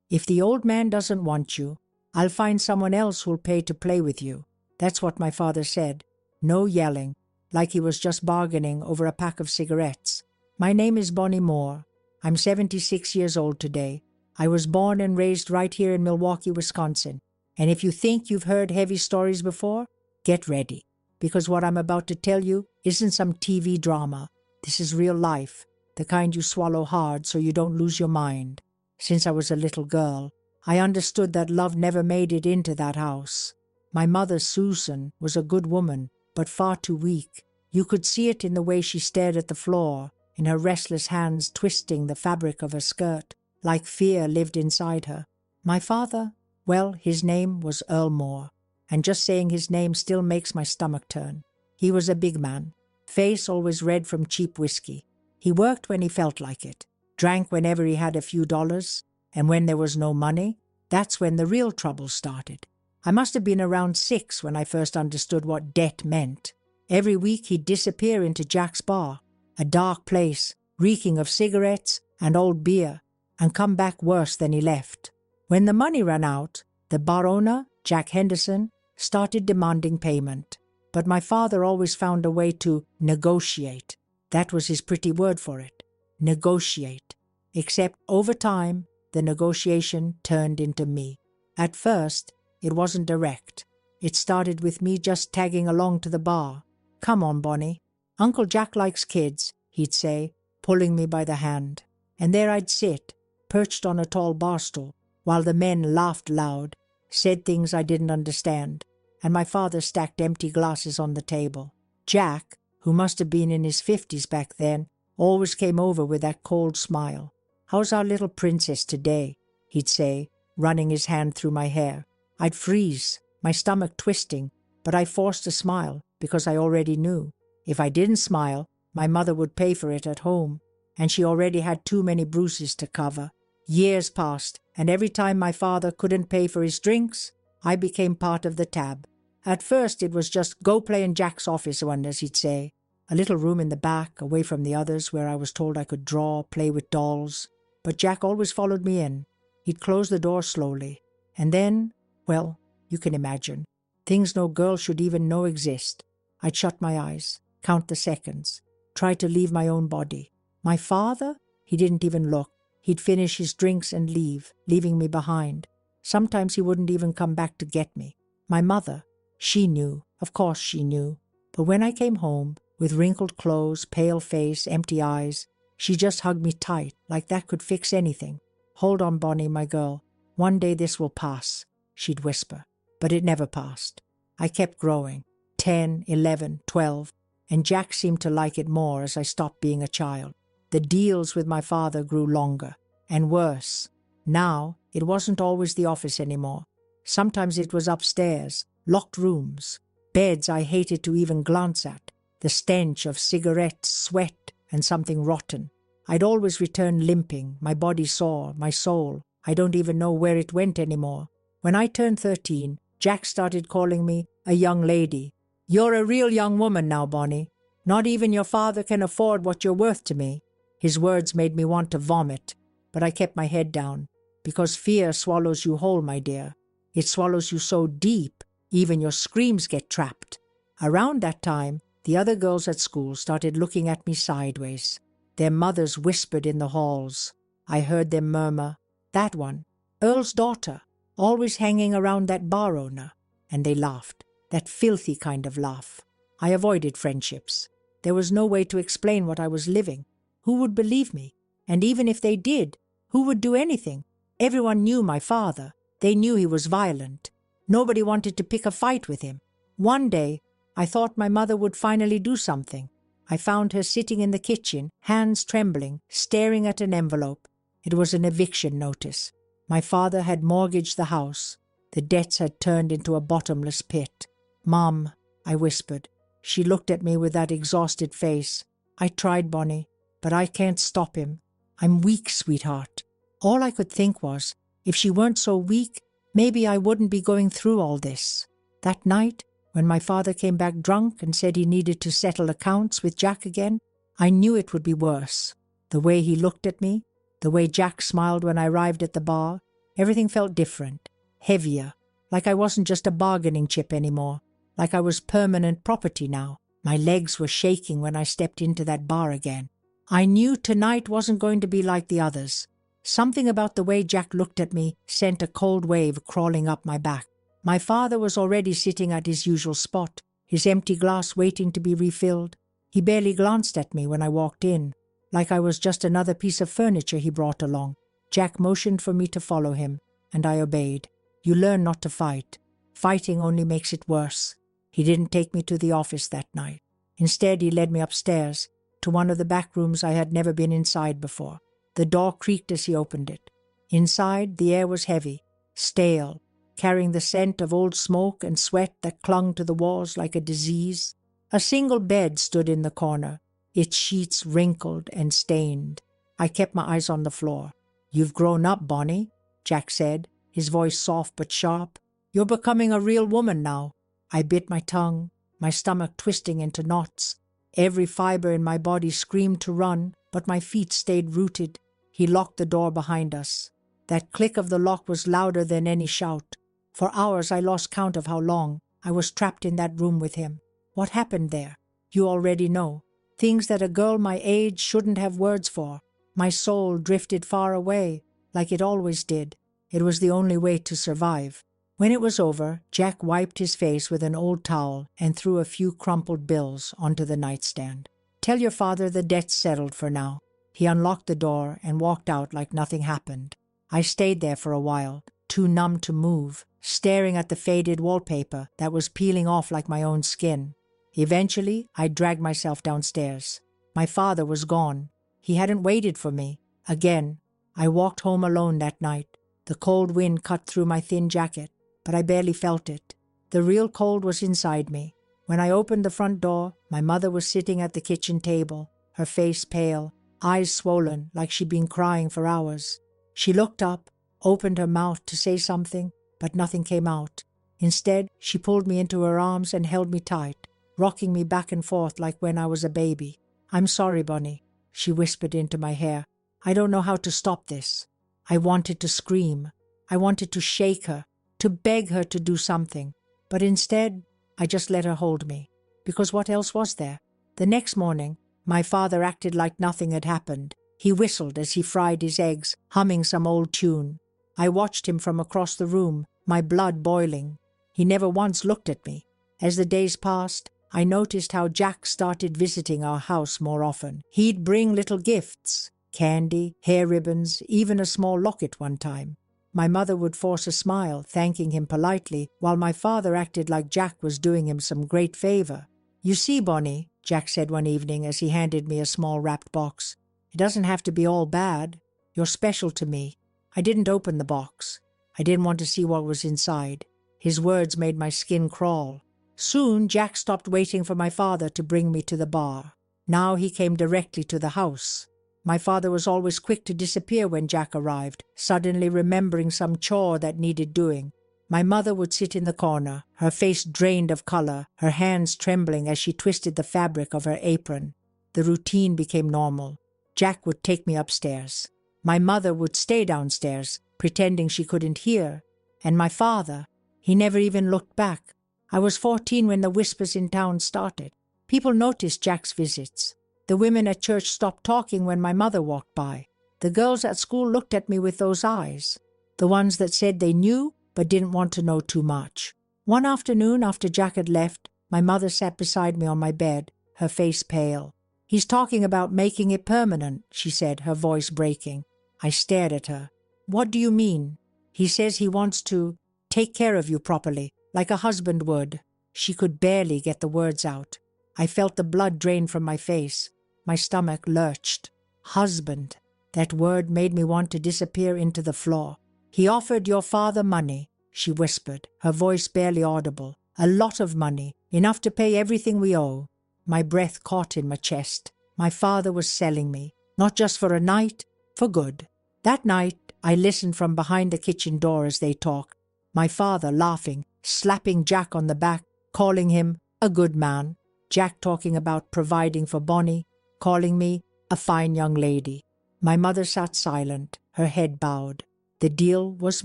If the old man doesn't want you, I'll find someone else who'll pay to play with you. That's what my father said. No yelling, like he was just bargaining over a pack of cigarettes. My name is Bonnie Moore. I'm 76 years old today. I was born and raised right here in Milwaukee, Wisconsin. And if you think you've heard heavy stories before, get ready. Because what I'm about to tell you isn't some TV drama. This is real life, the kind you swallow hard so you don't lose your mind. Since I was a little girl, I understood that love never made it into that house. My mother, Susan, was a good woman, but far too weak. You could see it in the way she stared at the floor, in her restless hands twisting the fabric of her skirt, like fear lived inside her. My father, well, his name was Earl Moore, and just saying his name still makes my stomach turn. He was a big man, face always red from cheap whiskey. He worked when he felt like it, drank whenever he had a few dollars, and when there was no money, that's when the real trouble started. I must have been around 6 when I first understood what debt meant. Every week he'd disappear into Jack's bar, a dark place, reeking of cigarettes and old beer, and come back worse than he left. When the money ran out, the bar owner, Jack Henderson, started demanding payment. But my father always found a way to negotiate. That was his pretty word for it. Negotiate. Except over time, the negotiation turned into me. At first, it wasn't direct. It started with me just tagging along to the bar. Come on, Bonnie. Uncle Jack likes kids, he'd say, pulling me by the hand. And there I'd sit, perched on a tall bar stool, while the men laughed loud, said things I didn't understand, and my father stacked empty glasses on the table. Jack, who must have been in his 50s back then, always came over with that cold smile. "How's our little princess today?" he'd say, running his hand through my hair. I'd freeze, my stomach twisting, but I forced a smile because I already knew. If I didn't smile, my mother would pay for it at home, and she already had too many bruises to cover. Years passed, and every time my father couldn't pay for his drinks, I became part of the tab. At first it was just go play in Jack's office one, as he'd say, a little room in the back, away from the others, where I was told I could draw, play with dolls. But Jack always followed me in. He'd close the door slowly, and then, well, you can imagine, things no girl should even know exist. I'd shut my eyes, count the seconds, try to leave my own body. My father? He didn't even look. He'd finish his drinks and leave, leaving me behind. Sometimes he wouldn't even come back to get me. My mother, she knew, of course she knew. But when I came home, with wrinkled clothes, pale face, empty eyes, she just hugged me tight, like that could fix anything. "Hold on, Bonnie, my girl. One day this will pass," she'd whisper. But it never passed. I kept growing, 10, 11, 12, and Jack seemed to like it more as I stopped being a child. The deals with my father grew longer, and worse. Now, it wasn't always the office anymore. Sometimes it was upstairs, locked rooms, beds I hated to even glance at, the stench of cigarettes, sweat, and something rotten. I'd always return limping, my body sore, my soul. I don't even know where it went anymore. When I turned 13, Jack started calling me a young lady. "You're a real young woman now, Bonnie. Not even your father can afford what you're worth to me." His words made me want to vomit, but I kept my head down, because fear swallows you whole, my dear. It swallows you so deep, even your screams get trapped. Around that time, the other girls at school started looking at me sideways. Their mothers whispered in the halls. I heard them murmur, "That one, Earl's daughter, always hanging around that bar owner." And they laughed, that filthy kind of laugh. I avoided friendships. There was no way to explain what I was living. Who would believe me? And even if they did, who would do anything? Everyone knew my father. They knew he was violent. Nobody wanted to pick a fight with him. One day, I thought my mother would finally do something. I found her sitting in the kitchen, hands trembling, staring at an envelope. It was an eviction notice. My father had mortgaged the house. The debts had turned into a bottomless pit. "Mom," I whispered. She looked at me with that exhausted face. "I tried, Bonnie, but I can't stop him. I'm weak, sweetheart." All I could think was, if she weren't so weak, maybe I wouldn't be going through all this. That night, when my father came back drunk and said he needed to settle accounts with Jack again, I knew it would be worse. The way he looked at me, the way Jack smiled when I arrived at the bar, Everything felt different, heavier, like I wasn't just a bargaining chip anymore, like I was permanent property now. My legs were shaking when I stepped into that bar again. I knew tonight wasn't going to be like the others. Something about the way Jack looked at me sent a cold wave crawling up my back. My father was already sitting at his usual spot, his empty glass waiting to be refilled. He barely glanced at me when I walked in, like I was just another piece of furniture he brought along. Jack motioned for me to follow him, and I obeyed. You learn not to fight. Fighting only makes it worse. He didn't take me to the office that night. Instead, he led me upstairs, to one of the back rooms I had never been inside before. The door creaked as he opened it. Inside, the air was heavy, stale, carrying the scent of old smoke and sweat that clung to the walls like a disease. A single bed stood in the corner, its sheets wrinkled and stained. I kept my eyes on the floor. "You've grown up, Bonnie," Jack said, his voice soft but sharp. "You're becoming a real woman now." I bit my tongue, my stomach twisting into knots. Every fiber in my body screamed to run, but my feet stayed rooted. He locked the door behind us. That click of the lock was louder than any shout. For hours I lost count of how long I was trapped in that room with him. What happened there? You already know. Things that a girl my age shouldn't have words for. My soul drifted far away, like it always did. It was the only way to survive. When it was over, Jack wiped his face with an old towel and threw a few crumpled bills onto the nightstand. "Tell your father the debt's settled for now." He unlocked the door and walked out like nothing happened. I stayed there for a while, too numb to move, staring at the faded wallpaper that was peeling off like my own skin. Eventually, I dragged myself downstairs. My father was gone. He hadn't waited for me. Again, I walked home alone that night. The cold wind cut through my thin jacket, but I barely felt it. The real cold was inside me. When I opened the front door, my mother was sitting at the kitchen table, her face pale, eyes swollen like she'd been crying for hours. She looked up, opened her mouth to say something, but nothing came out. Instead, she pulled me into her arms and held me tight, rocking me back and forth like when I was a baby. "I'm sorry, Bonnie," she whispered into my hair. "I don't know how to stop this." I wanted to scream. I wanted to shake her, to beg her to do something. But instead, I just let her hold me. Because what else was there? The next morning, my father acted like nothing had happened. He whistled as he fried his eggs, humming some old tune. I watched him from across the room, my blood boiling. He never once looked at me. As the days passed, I noticed how Jack started visiting our house more often. He'd bring little gifts, candy, hair ribbons, even a small locket one time. My mother would force a smile, thanking him politely, while my father acted like Jack was doing him some great favor. "You see, Bonnie," Jack said one evening as he handed me a small wrapped box, "it doesn't have to be all bad. You're special to me." I didn't open the box. I didn't want to see what was inside. His words made my skin crawl. Soon, Jack stopped waiting for my father to bring me to the bar. Now he came directly to the house. My father was always quick to disappear when Jack arrived, suddenly remembering some chore that needed doing. My mother would sit in the corner, her face drained of color, her hands trembling as she twisted the fabric of her apron. The routine became normal. Jack would take me upstairs. My mother would stay downstairs, pretending she couldn't hear. And my father, he never even looked back. I was 14 when the whispers in town started. People noticed Jack's visits. The women at church stopped talking when my mother walked by. The girls at school looked at me with those eyes, the ones that said they knew but didn't want to know too much. One afternoon after Jack had left, my mother sat beside me on my bed, her face pale. "He's talking about making it permanent," she said, her voice breaking. I stared at her. "What do you mean?" "He says he wants to take care of you properly, like a husband would." She could barely get the words out. I felt the blood drain from my face. My stomach lurched. Husband. That word made me want to disappear into the floor. "He offered your father money," she whispered, her voice barely audible. "A lot of money, enough to pay everything we owe." My breath caught in my chest. My father was selling me, not just for a night, for good. That night, I listened from behind the kitchen door as they talked. My father laughing, slapping Jack on the back, calling him a good man. Jack talking about providing for Bonnie, calling me a fine young lady. My mother sat silent, her head bowed. The deal was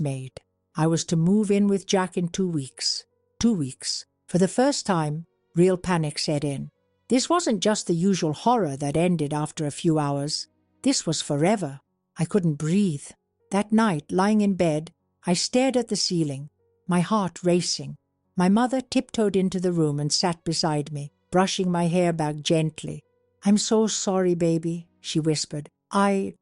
made. I was to move in with Jack in 2 weeks. 2 weeks. For the first time, real panic set in. This wasn't just the usual horror that ended after a few hours. This was forever. I couldn't breathe. That night, lying in bed, I stared at the ceiling, my heart racing. My mother tiptoed into the room and sat beside me, brushing my hair back gently. "I'm so sorry, baby," she whispered. I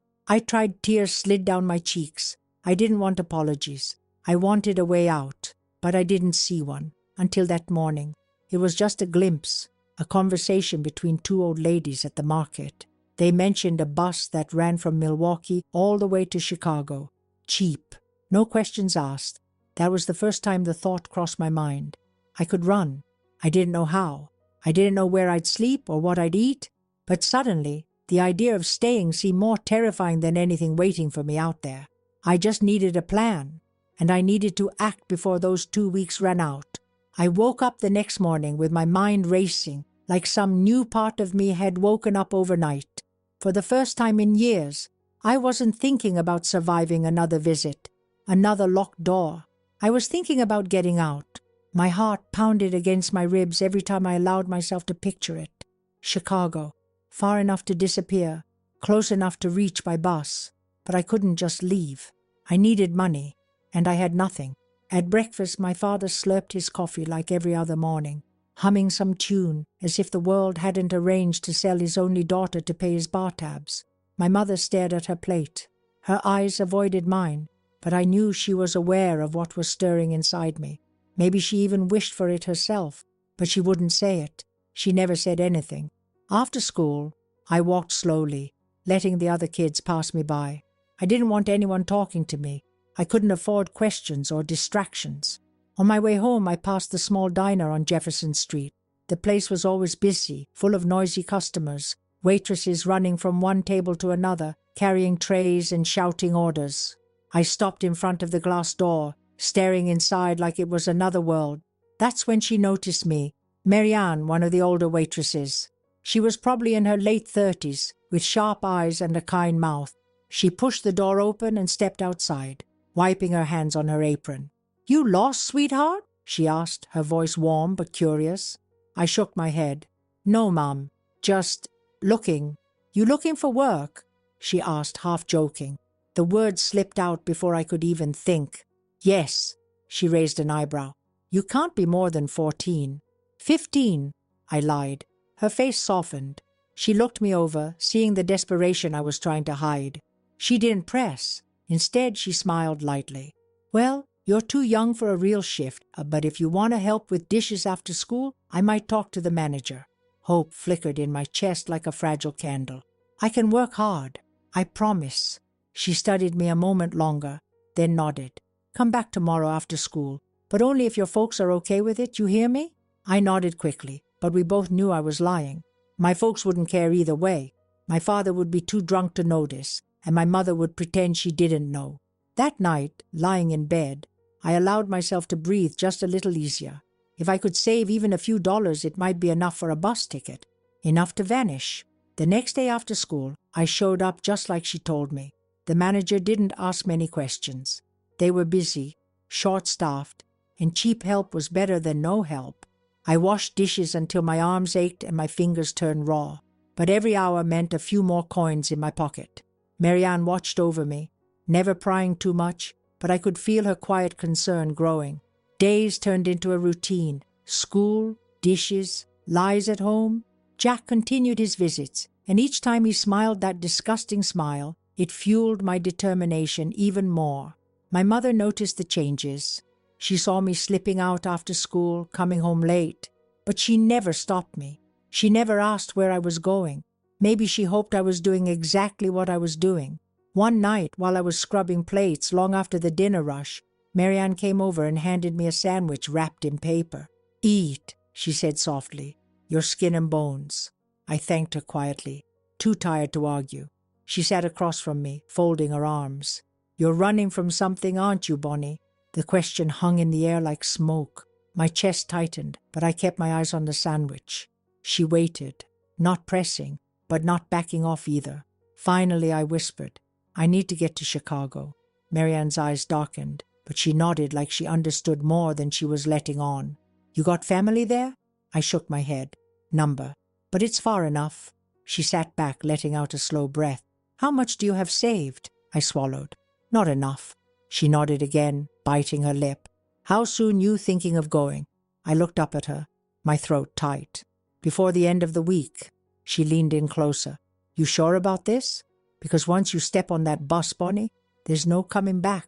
tried. Tears slid down my cheeks. I didn't want apologies. I wanted a way out, but I didn't see one until that morning. It was just a glimpse, a conversation between two old ladies at the market. They mentioned a bus that ran from Milwaukee all the way to Chicago. Cheap. No questions asked. That was the first time the thought crossed my mind. I could run. I didn't know how. I didn't know where I'd sleep or what I'd eat. But suddenly, the idea of staying seemed more terrifying than anything waiting for me out there. I just needed a plan, and I needed to act before those 2 weeks ran out. I woke up the next morning with my mind racing, like some new part of me had woken up overnight. For the first time in years, I wasn't thinking about surviving another visit, another locked door. I was thinking about getting out. My heart pounded against my ribs every time I allowed myself to picture it. Chicago, far enough to disappear, close enough to reach by bus. But I couldn't just leave. I needed money, and I had nothing. At breakfast, my father slurped his coffee like every other morning, humming some tune, as if the world hadn't arranged to sell his only daughter to pay his bar tabs. My mother stared at her plate. Her eyes avoided mine, but I knew she was aware of what was stirring inside me. Maybe she even wished for it herself, but she wouldn't say it. She never said anything. After school, I walked slowly, letting the other kids pass me by. I didn't want anyone talking to me. I couldn't afford questions or distractions. On my way home, I passed the small diner on Jefferson Street. The place was always busy, full of noisy customers, waitresses running from one table to another, carrying trays and shouting orders. I stopped in front of the glass door, staring inside like it was another world. That's when she noticed me, Marianne, one of the older waitresses. She was probably in her late 30s, with sharp eyes and a kind mouth. She pushed the door open and stepped outside, wiping her hands on her apron. "You lost, sweetheart?" she asked, her voice warm but curious. I shook my head. "No, Mom. Just looking." "You looking for work?" she asked, half joking. The words slipped out before I could even think. "Yes." She raised an eyebrow. "You can't be more than 14. 15, I lied. Her face softened. She looked me over, seeing the desperation I was trying to hide. She didn't press. Instead, she smiled lightly. "Well, you're too young for a real shift, but if you want to help with dishes after school, I might talk to the manager." Hope flickered in my chest like a fragile candle. "I can work hard. I promise." She studied me a moment longer, then nodded. "Come back tomorrow after school, but only if your folks are okay with it, you hear me?" I nodded quickly, but we both knew I was lying. My folks wouldn't care either way. My father would be too drunk to notice, and my mother would pretend she didn't know. That night, lying in bed, I allowed myself to breathe just a little easier. If I could save even a few dollars, it might be enough for a bus ticket, enough to vanish. The next day after school, I showed up just like she told me. The manager didn't ask many questions. They were busy, short-staffed, and cheap help was better than no help. I washed dishes until my arms ached and my fingers turned raw, but every hour meant a few more coins in my pocket. Marianne watched over me, never prying too much, but I could feel her quiet concern growing. Days turned into a routine. School, dishes, lies at home. Jack continued his visits, and each time he smiled that disgusting smile, it fueled my determination even more. My mother noticed the changes. She saw me slipping out after school, coming home late, but she never stopped me. She never asked where I was going. Maybe she hoped I was doing exactly what I was doing. One night, while I was scrubbing plates long after the dinner rush, Marianne came over and handed me a sandwich wrapped in paper. "Eat," she said softly. "Your skin and bones." I thanked her quietly, too tired to argue. She sat across from me, folding her arms. "You're running from something, aren't you, Bonnie?" The question hung in the air like smoke. My chest tightened, but I kept my eyes on the sandwich. She waited, not pressing, but not backing off either. Finally, I whispered, "I need to get to Chicago." Marianne's eyes darkened, but she nodded like she understood more than she was letting on. You got family there? I shook my head. Number. But it's far enough. She sat back, letting out a slow breath. How much do you have saved? I swallowed. Not enough. She nodded again, biting her lip. How soon you thinking of going? I looked up at her, my throat tight. Before the end of the week. She leaned in closer. You sure about this? Because once you step on that bus, Bonnie, there's no coming back.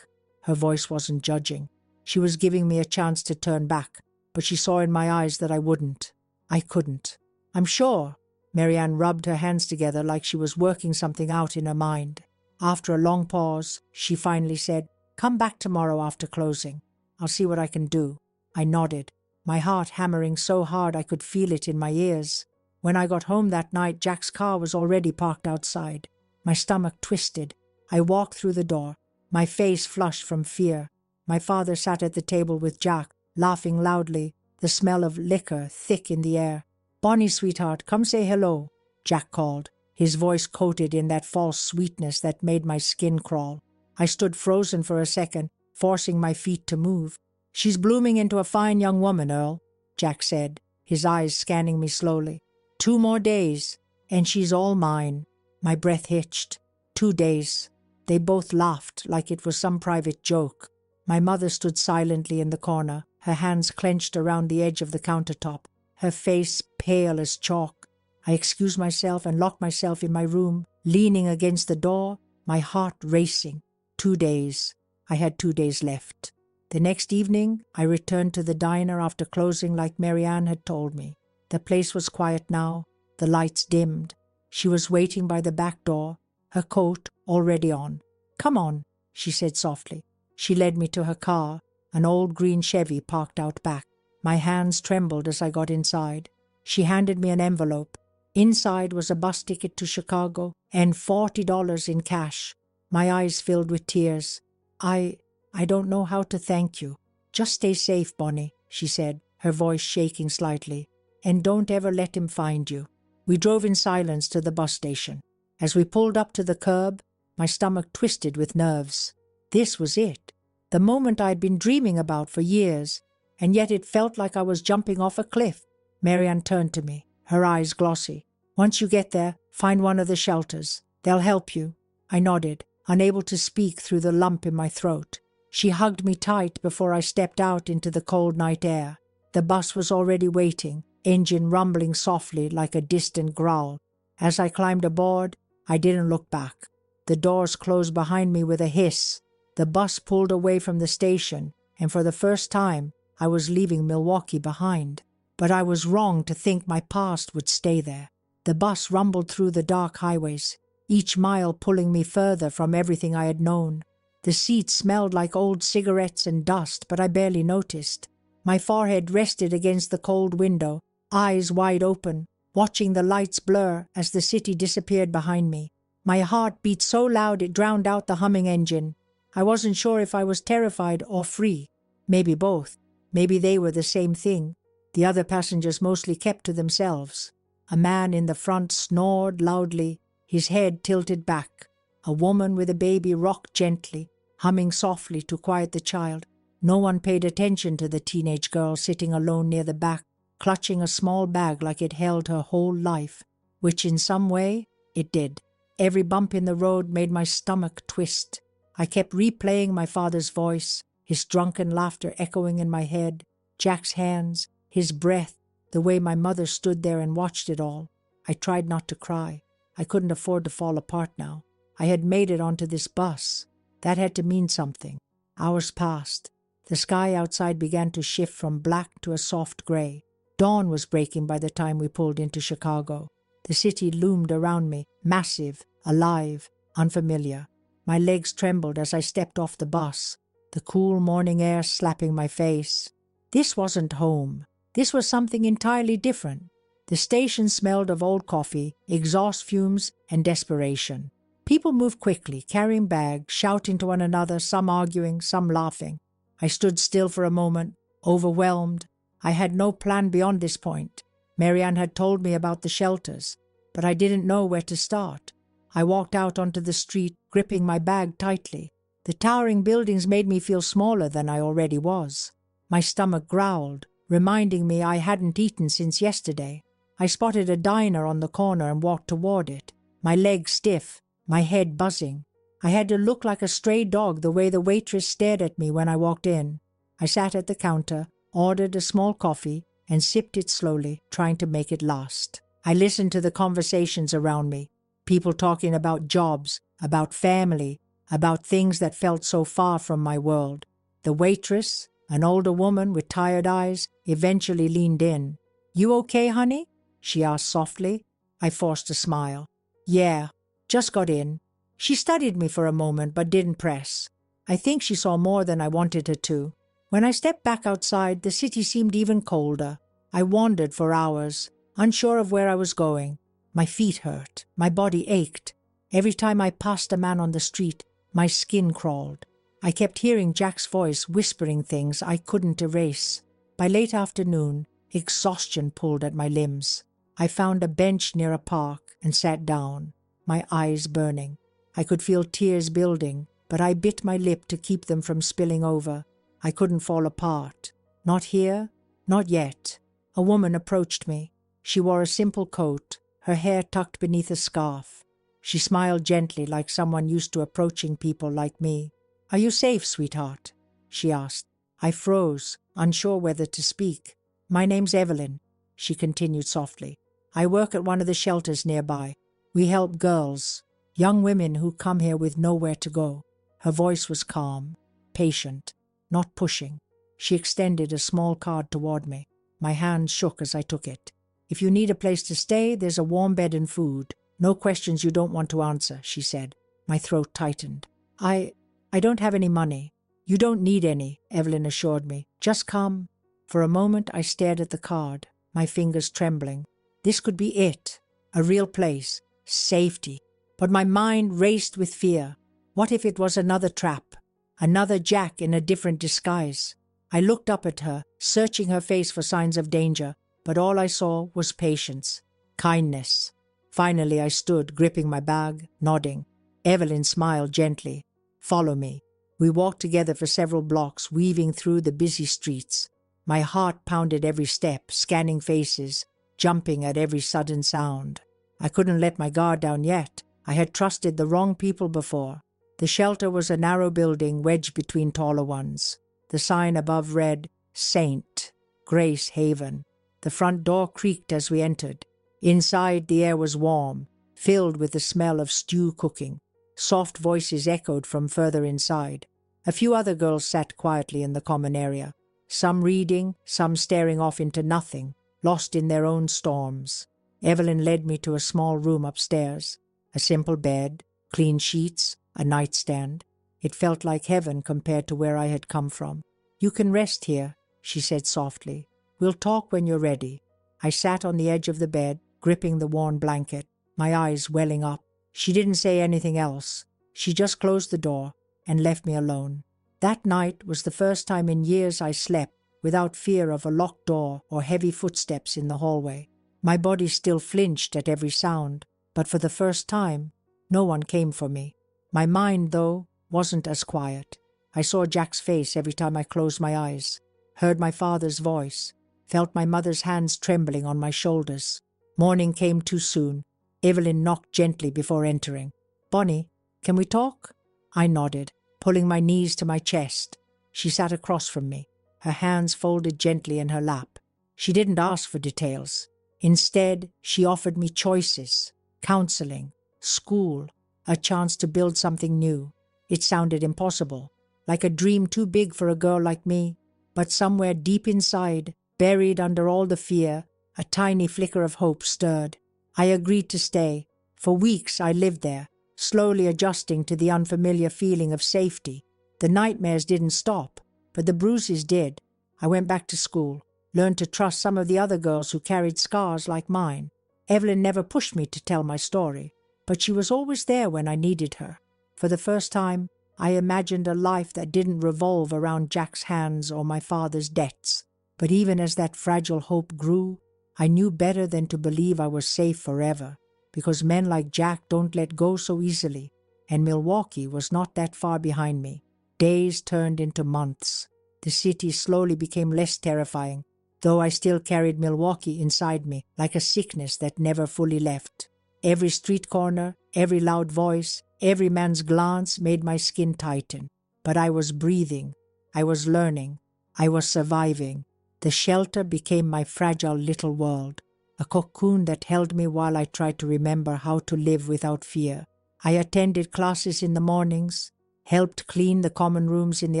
Her voice wasn't judging. She was giving me a chance to turn back, but she saw in my eyes that I wouldn't. I couldn't. I'm sure. Marianne rubbed her hands together like she was working something out in her mind. After a long pause, she finally said, Come back tomorrow after closing. I'll see what I can do. I nodded, my heart hammering so hard I could feel it in my ears. When I got home that night, Jack's car was already parked outside. My stomach twisted. I walked through the door, my face flushed from fear. My father sat at the table with Jack, laughing loudly, the smell of liquor thick in the air. Bonnie, sweetheart, come say hello, Jack called, his voice coated in that false sweetness that made my skin crawl. I stood frozen for a second, forcing my feet to move. She's blooming into a fine young woman, Earl, Jack said, his eyes scanning me slowly. 2 more days, and she's all mine. My breath hitched. 2 days. They both laughed like it was some private joke. My mother stood silently in the corner, her hands clenched around the edge of the countertop, her face pale as chalk. I excused myself and locked myself in my room, leaning against the door, my heart racing. 2 days. I had 2 days left. The next evening, I returned to the diner after closing like Marianne had told me. The place was quiet now, the lights dimmed. She was waiting by the back door, her coat already on. Come on, she said softly. She led me to her car, an old green Chevy parked out back. My hands trembled as I got inside. She handed me an envelope. Inside was a bus ticket to Chicago and $40 in cash. My eyes filled with tears. I don't know how to thank you. Just stay safe, Bonnie, she said, her voice shaking slightly. And don't ever let him find you. We drove in silence to the bus station. As we pulled up to the curb, my stomach twisted with nerves. This was it, the moment I'd been dreaming about for years, and yet it felt like I was jumping off a cliff. Marianne turned to me, her eyes glossy. Once you get there, find one of the shelters. They'll help you. I nodded, unable to speak through the lump in my throat. She hugged me tight before I stepped out into the cold night air. The bus was already waiting, engine rumbling softly like a distant growl. As I climbed aboard, I didn't look back. The doors closed behind me with a hiss. The bus pulled away from the station, and for the first time, I was leaving Milwaukee behind. But I was wrong to think my past would stay there. The bus rumbled through the dark highways, each mile pulling me further from everything I had known. The seats smelled like old cigarettes and dust, but I barely noticed. My forehead rested against the cold window, eyes wide open, watching the lights blur as the city disappeared behind me. My heart beat so loud it drowned out the humming engine. I wasn't sure if I was terrified or free. Maybe both. Maybe they were the same thing. The other passengers mostly kept to themselves. A man in the front snored loudly, his head tilted back. A woman with a baby rocked gently, humming softly to quiet the child. No one paid attention to the teenage girl sitting alone near the back, clutching a small bag like it held her whole life, which in some way it did. Every bump in the road made my stomach twist. I kept replaying my father's voice, his drunken laughter echoing in my head, Jack's hands, his breath, the way my mother stood there and watched it all. I tried not to cry. I couldn't afford to fall apart now. I had made it onto this bus. That had to mean something. Hours passed. The sky outside began to shift from black to a soft gray. Dawn was breaking by the time we pulled into Chicago. The city loomed around me, massive, alive, unfamiliar. My legs trembled as I stepped off the bus, the cool morning air slapping my face. This wasn't home. This was something entirely different. The station smelled of old coffee, exhaust fumes, and desperation. People moved quickly, carrying bags, shouting to one another, some arguing, some laughing. I stood still for a moment, overwhelmed. I had no plan beyond this point. Marianne had told me about the shelters, but I didn't know where to start. I walked out onto the street, gripping my bag tightly. The The towering buildings made me feel smaller than I already was. My stomach growled, reminding me I hadn't eaten since yesterday. I spotted a diner on the corner and walked toward it, my legs stiff, my head buzzing. I had to look like a stray dog the way the waitress stared at me when I walked in. I sat at the counter, ordered a small coffee, and sipped it slowly, trying to make it last. I listened to the conversations around me, people talking about jobs, about family, about things that felt so far from my world. The waitress, an older woman with tired eyes, eventually leaned in. "You okay, honey?" she asked softly. I forced a smile. "Yeah, just got in." She studied me for a moment but didn't press. I think she saw more than I wanted her to. When I stepped back outside, the city seemed even colder. I wandered for hours, unsure of where I was going. My feet hurt. My body ached. Every time I passed a man on the street, my skin crawled. I kept hearing Jack's voice whispering things I couldn't erase. By late afternoon, exhaustion pulled at my limbs. I found a bench near a park and sat down, my eyes burning. I could feel tears building, but I bit my lip to keep them from spilling over. I couldn't fall apart. Not here, not yet. A woman approached me. She wore a simple coat, her hair tucked beneath a scarf. She smiled gently like someone used to approaching people like me. "Are you safe, sweetheart?" she asked. I froze, unsure whether to speak. "My name's Evelyn," she continued softly. "I work at one of the shelters nearby. We help girls, young women who come here with nowhere to go." Her voice was calm, patient, not pushing. She extended a small card toward me. My hand shook as I took it. "If you need a place to stay, there's a warm bed and food. No questions you don't want to answer," she said. My throat tightened. I don't have any money." "You don't need any," Evelyn assured me. "Just come." For a moment I stared at the card, my fingers trembling. This could be it. A real place. Safety. But my mind raced with fear. What if it was another trap? Another Jack in a different disguise? I looked up at her, searching her face for signs of danger, but all I saw was patience, kindness. Finally I stood, gripping my bag, nodding. Evelyn smiled gently. "Follow me." We walked together for several blocks, weaving through the busy streets. My heart pounded every step, scanning faces, jumping at every sudden sound. I couldn't let my guard down yet. I had trusted the wrong people before. The shelter was a narrow building wedged between taller ones. The sign above read, "Saint, Grace Haven." The front door creaked as we entered. Inside, the air was warm, filled with the smell of stew cooking. Soft voices echoed from further inside. A few other girls sat quietly in the common area, some reading, some staring off into nothing, lost in their own storms. Evelyn led me to a small room upstairs. A simple bed, clean sheets, a nightstand. It felt like heaven compared to where I had come from. "You can rest here," she said softly. "We'll talk when you're ready." I sat on the edge of the bed, gripping the worn blanket, my eyes welling up. She didn't say anything else. She just closed the door and left me alone. That night was the first time in years I slept without fear of a locked door or heavy footsteps in the hallway. My body still flinched at every sound, but for the first time, no one came for me. My mind, though, wasn't as quiet. I saw Jack's face every time I closed my eyes, heard my father's voice, felt my mother's hands trembling on my shoulders. Morning came too soon. Evelyn knocked gently before entering. "Bonnie, can we talk?" I nodded, pulling my knees to my chest. She sat across from me, her hands folded gently in her lap. She didn't ask for details. Instead, she offered me choices, counseling, school, a chance to build something new. It sounded impossible, like a dream too big for a girl like me, but somewhere deep inside, buried under all the fear, a tiny flicker of hope stirred. I agreed to stay. For weeks I lived there, slowly adjusting to the unfamiliar feeling of safety. The nightmares didn't stop, but the bruises did. I went back to school, learned to trust some of the other girls who carried scars like mine. Evelyn never pushed me to tell my story, but she was always there when I needed her. For the first time, I imagined a life that didn't revolve around Jack's hands or my father's debts. But even as that fragile hope grew, I knew better than to believe I was safe forever, because men like Jack don't let go so easily. and Milwaukee was not that far behind me. Days turned into months. The city slowly became less terrifying, though I still carried Milwaukee inside me like a sickness that never fully left. Every street corner, every loud voice, every man's glance made my skin tighten. But I was breathing. I was learning. I was surviving. The shelter became my fragile little world, a cocoon that held me while I tried to remember how to live without fear. I attended classes in the mornings, helped clean the common rooms in the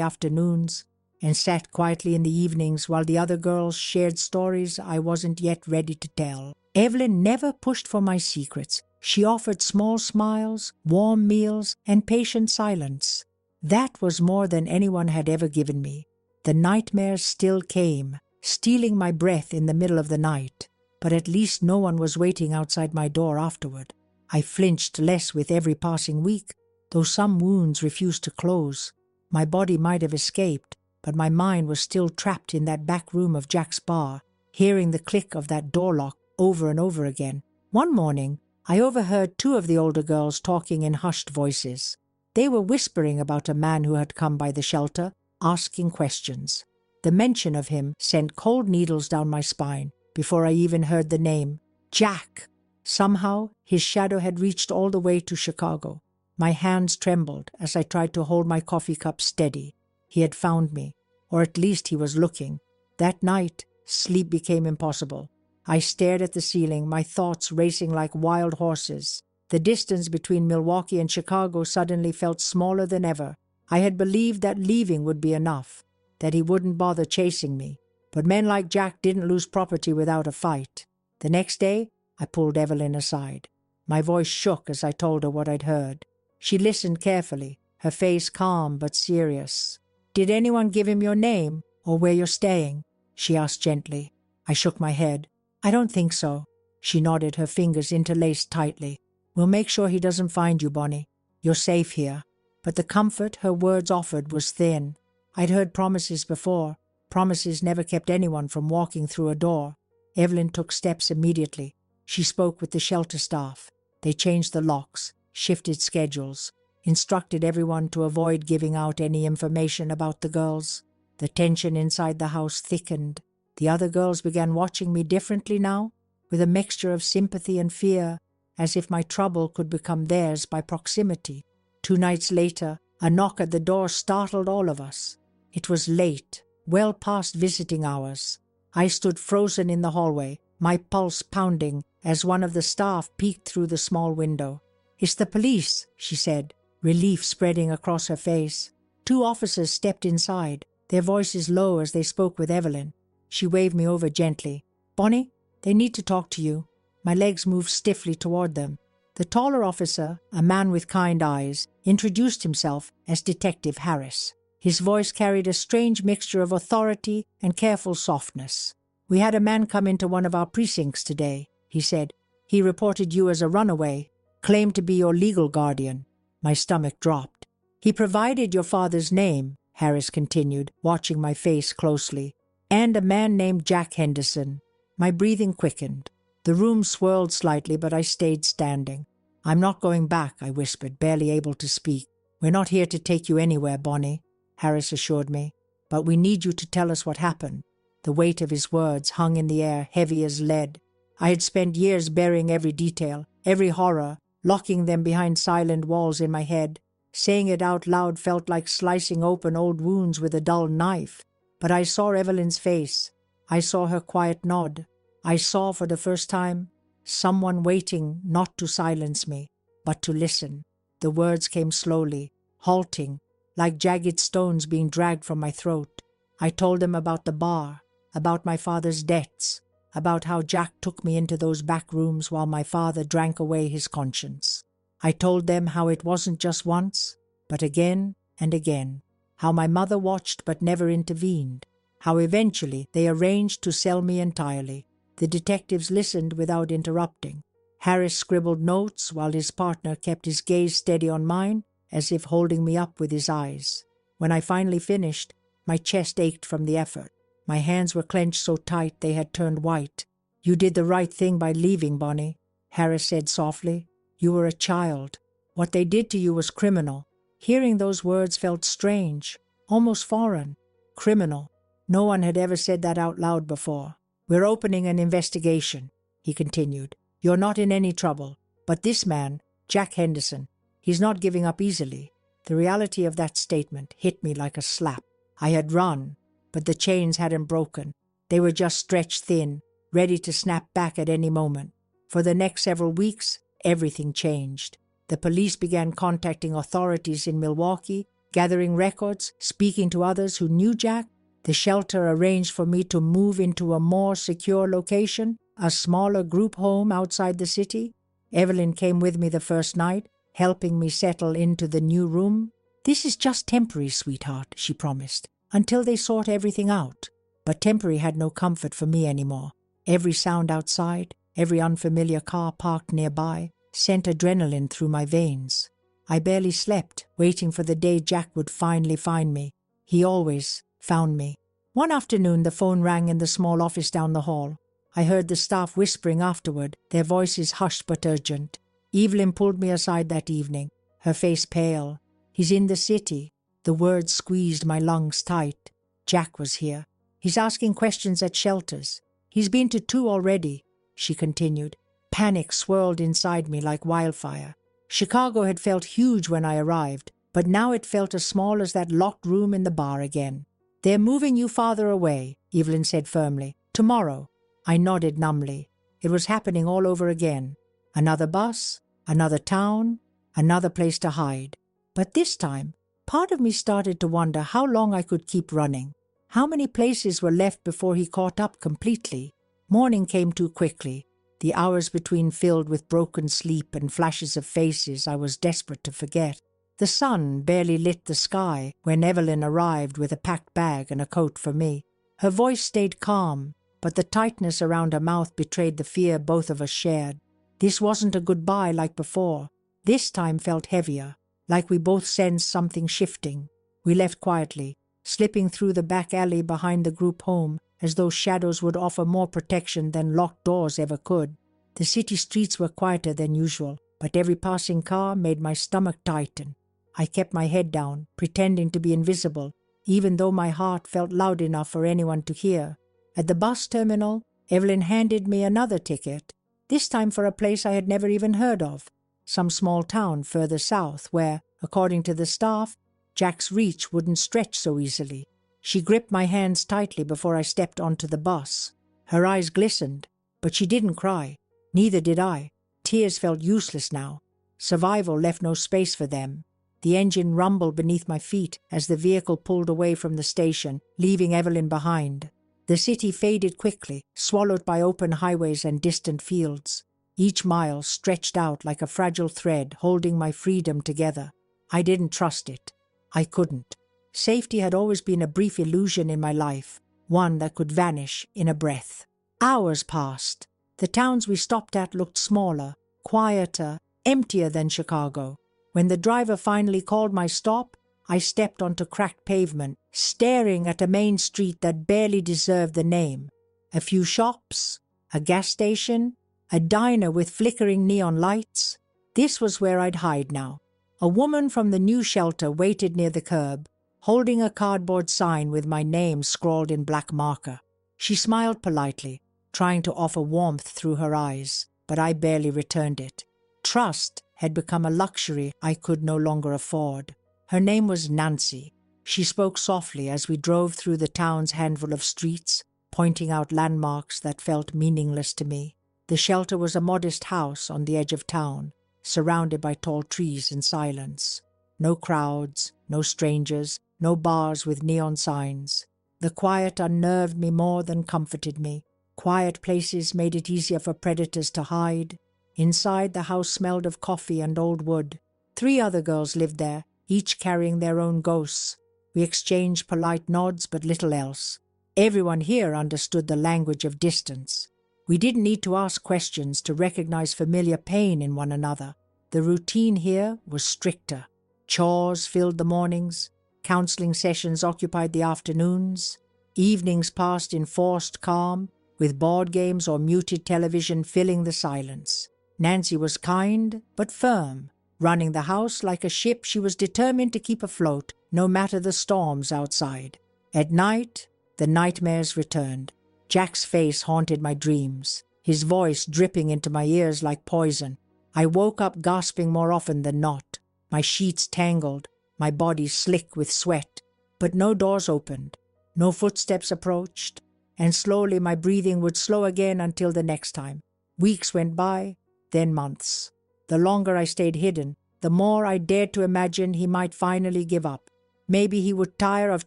afternoons, and sat quietly in the evenings while the other girls shared stories I wasn't yet ready to tell. Evelyn never pushed for my secrets. She offered small smiles, warm meals, and patient silence. That was more than anyone had ever given me. The nightmares still came, stealing my breath in the middle of the night, but at least no one was waiting outside my door afterward. I flinched less with every passing week, though some wounds refused to close. My body might have escaped, but my mind was still trapped in that back room of Jack's bar, hearing the click of that door lock over and over again. One morning, I overheard two of the older girls talking in hushed voices. They were whispering about a man who had come by the shelter, asking questions. The mention of him sent cold needles down my spine before I even heard the name. Jack! Somehow, his shadow had reached all the way to Chicago. My hands trembled as I tried to hold my coffee cup steady. He had found me, or at least he was looking. That night, sleep became impossible. I stared at the ceiling, my thoughts racing like wild horses. The distance between Milwaukee and Chicago suddenly felt smaller than ever. I had believed that leaving would be enough, that he wouldn't bother chasing me. But men like Jack didn't lose property without a fight. The next day, I pulled Evelyn aside. My voice shook as I told her what I'd heard. She listened carefully, her face calm but serious. "Did anyone give him your name or where you're staying?" she asked gently. I shook my head. "I don't think so." She nodded, her fingers interlaced tightly. "We'll make sure he doesn't find you, Bonnie. You're safe here." But the comfort her words offered was thin. I'd heard promises before. Promises never kept anyone from walking through a door. Evelyn took steps immediately. She spoke with the shelter staff. They changed the locks, shifted schedules, instructed everyone to avoid giving out any information about the girls. The tension inside the house thickened. The other girls began watching me differently now, with a mixture of sympathy and fear, as if my trouble could become theirs by proximity. 2 nights later, a knock at the door startled all of us. It was late, well past visiting hours. I stood frozen in the hallway, my pulse pounding, as one of the staff peeked through the small window. "It's the police," she said, relief spreading across her face. 2 officers stepped inside, their voices low as they spoke with Evelyn. She waved me over gently. "Bonnie, they need to talk to you." My legs moved stiffly toward them. The taller officer, a man with kind eyes, introduced himself as Detective Harris. His voice carried a strange mixture of authority and careful softness. "We had a man come into one of our precincts today," he said. "He reported you as a runaway, claimed to be your legal guardian." My stomach dropped. "He provided your father's name," Harris continued, watching my face closely, "and a man named Jack Henderson." My breathing quickened. The room swirled slightly, but I stayed standing. "I'm not going back," I whispered, barely able to speak. "We're not here to take you anywhere, Bonnie," Harris assured me. "But we need you to tell us what happened." The weight of his words hung in the air, heavy as lead. I had spent years burying every detail, every horror, locking them behind silent walls in my head. Saying it out loud felt like slicing open old wounds with a dull knife. But I saw Evelyn's face. I saw her quiet nod. I saw for the first time someone waiting not to silence me, but to listen. The words came slowly, halting, like jagged stones being dragged from my throat. I told them about the bar, about my father's debts, about how Jack took me into those back rooms while my father drank away his conscience. I told them how it wasn't just once, but again and again, how my mother watched but never intervened, how eventually they arranged to sell me entirely. The detectives listened without interrupting. Harris scribbled notes while his partner kept his gaze steady on mine, as if holding me up with his eyes. When I finally finished, my chest ached from the effort. My hands were clenched so tight they had turned white. "You did the right thing by leaving, Bonnie," Harris said softly. "You were a child. What they did to you was criminal. Hearing those words felt strange, almost foreign. Criminal. No one had ever said that out loud before. We're opening an investigation, he continued. You're not in any trouble. But this man, Jack Henderson, he's not giving up easily. The reality of that statement hit me like a slap. I had run, but the chains hadn't broken. They were just stretched thin, ready to snap back at any moment. For the next several weeks, everything changed. The police began contacting authorities in Milwaukee, gathering records, speaking to others who knew Jack. The shelter arranged for me to move into a more secure location, a smaller group home outside the city. Evelyn came with me the first night, helping me settle into the new room. This is just temporary, sweetheart, she promised, until they sort everything out. But temporary had no comfort for me anymore. Every sound outside, every unfamiliar car parked nearby, sent adrenaline through my veins. I barely slept, waiting for the day Jack would finally find me. He always found me. One afternoon, the phone rang in the small office down the hall. I heard the staff whispering afterward, their voices hushed but urgent. Evelyn pulled me aside that evening, her face pale. He's in the city. The words squeezed my lungs tight. Jack was here. He's asking questions at shelters. He's been to 2 already, she continued. Panic swirled inside me like wildfire. Chicago had felt huge when I arrived, but now it felt as small as that locked room in the bar again. They're moving you farther away, Evelyn said firmly. Tomorrow. I nodded numbly. It was happening all over again. Another bus, another town, another place to hide. But this time, part of me started to wonder how long I could keep running. How many places were left before he caught up completely? Morning came too quickly. The hours between filled with broken sleep and flashes of faces I was desperate to forget. The sun barely lit the sky when Evelyn arrived with a packed bag and a coat for me. Her voice stayed calm, but the tightness around her mouth betrayed the fear both of us shared. This wasn't a goodbye like before. This time felt heavier, like we both sensed something shifting. We left quietly, slipping through the back alley behind the group home, as though shadows would offer more protection than locked doors ever could. The city streets were quieter than usual, but every passing car made my stomach tighten. I kept my head down, pretending to be invisible, even though my heart felt loud enough for anyone to hear. At the bus terminal, Evelyn handed me another ticket, this time for a place I had never even heard of, some small town further south where, according to the staff, Jack's reach wouldn't stretch so easily. She gripped my hands tightly before I stepped onto the bus. Her eyes glistened, but she didn't cry. Neither did I. Tears felt useless now. Survival left no space for them. The engine rumbled beneath my feet as the vehicle pulled away from the station, leaving Evelyn behind. The city faded quickly, swallowed by open highways and distant fields. Each mile stretched out like a fragile thread holding my freedom together. I didn't trust it. I couldn't. Safety had always been a brief illusion in my life, one that could vanish in a breath. Hours passed. The towns we stopped at looked smaller, quieter, emptier than Chicago. When the driver finally called my stop, I stepped onto cracked pavement, staring at a main street that barely deserved the name. A few shops, a gas station, a diner with flickering neon lights. This was where I'd hide now. A woman from the new shelter waited near the curb, holding a cardboard sign with my name scrawled in black marker. She smiled politely, trying to offer warmth through her eyes, but I barely returned it. Trust had become a luxury I could no longer afford. Her name was Nancy. She spoke softly as we drove through the town's handful of streets, pointing out landmarks that felt meaningless to me. The shelter was a modest house on the edge of town, surrounded by tall trees and silence. No crowds, no strangers, no bars with neon signs. The quiet unnerved me more than comforted me. Quiet places made it easier for predators to hide. Inside, the house smelled of coffee and old wood. 3 other girls lived there, each carrying their own ghosts. We exchanged polite nods, but little else. Everyone here understood the language of distance. We didn't need to ask questions to recognize familiar pain in one another. The routine here was stricter. Chores filled the mornings. Counseling sessions occupied the afternoons. Evenings passed in forced calm, with board games or muted television filling the silence. Nancy was kind, but firm. Running the house like a ship, she was determined to keep afloat, no matter the storms outside. At night, the nightmares returned. Jack's face haunted my dreams, his voice dripping into my ears like poison. I woke up gasping more often than not, my sheets tangled, my body slick with sweat. But no doors opened, no footsteps approached, and slowly my breathing would slow again until the next time. Weeks went by, then months. The longer I stayed hidden, the more I dared to imagine he might finally give up. Maybe he would tire of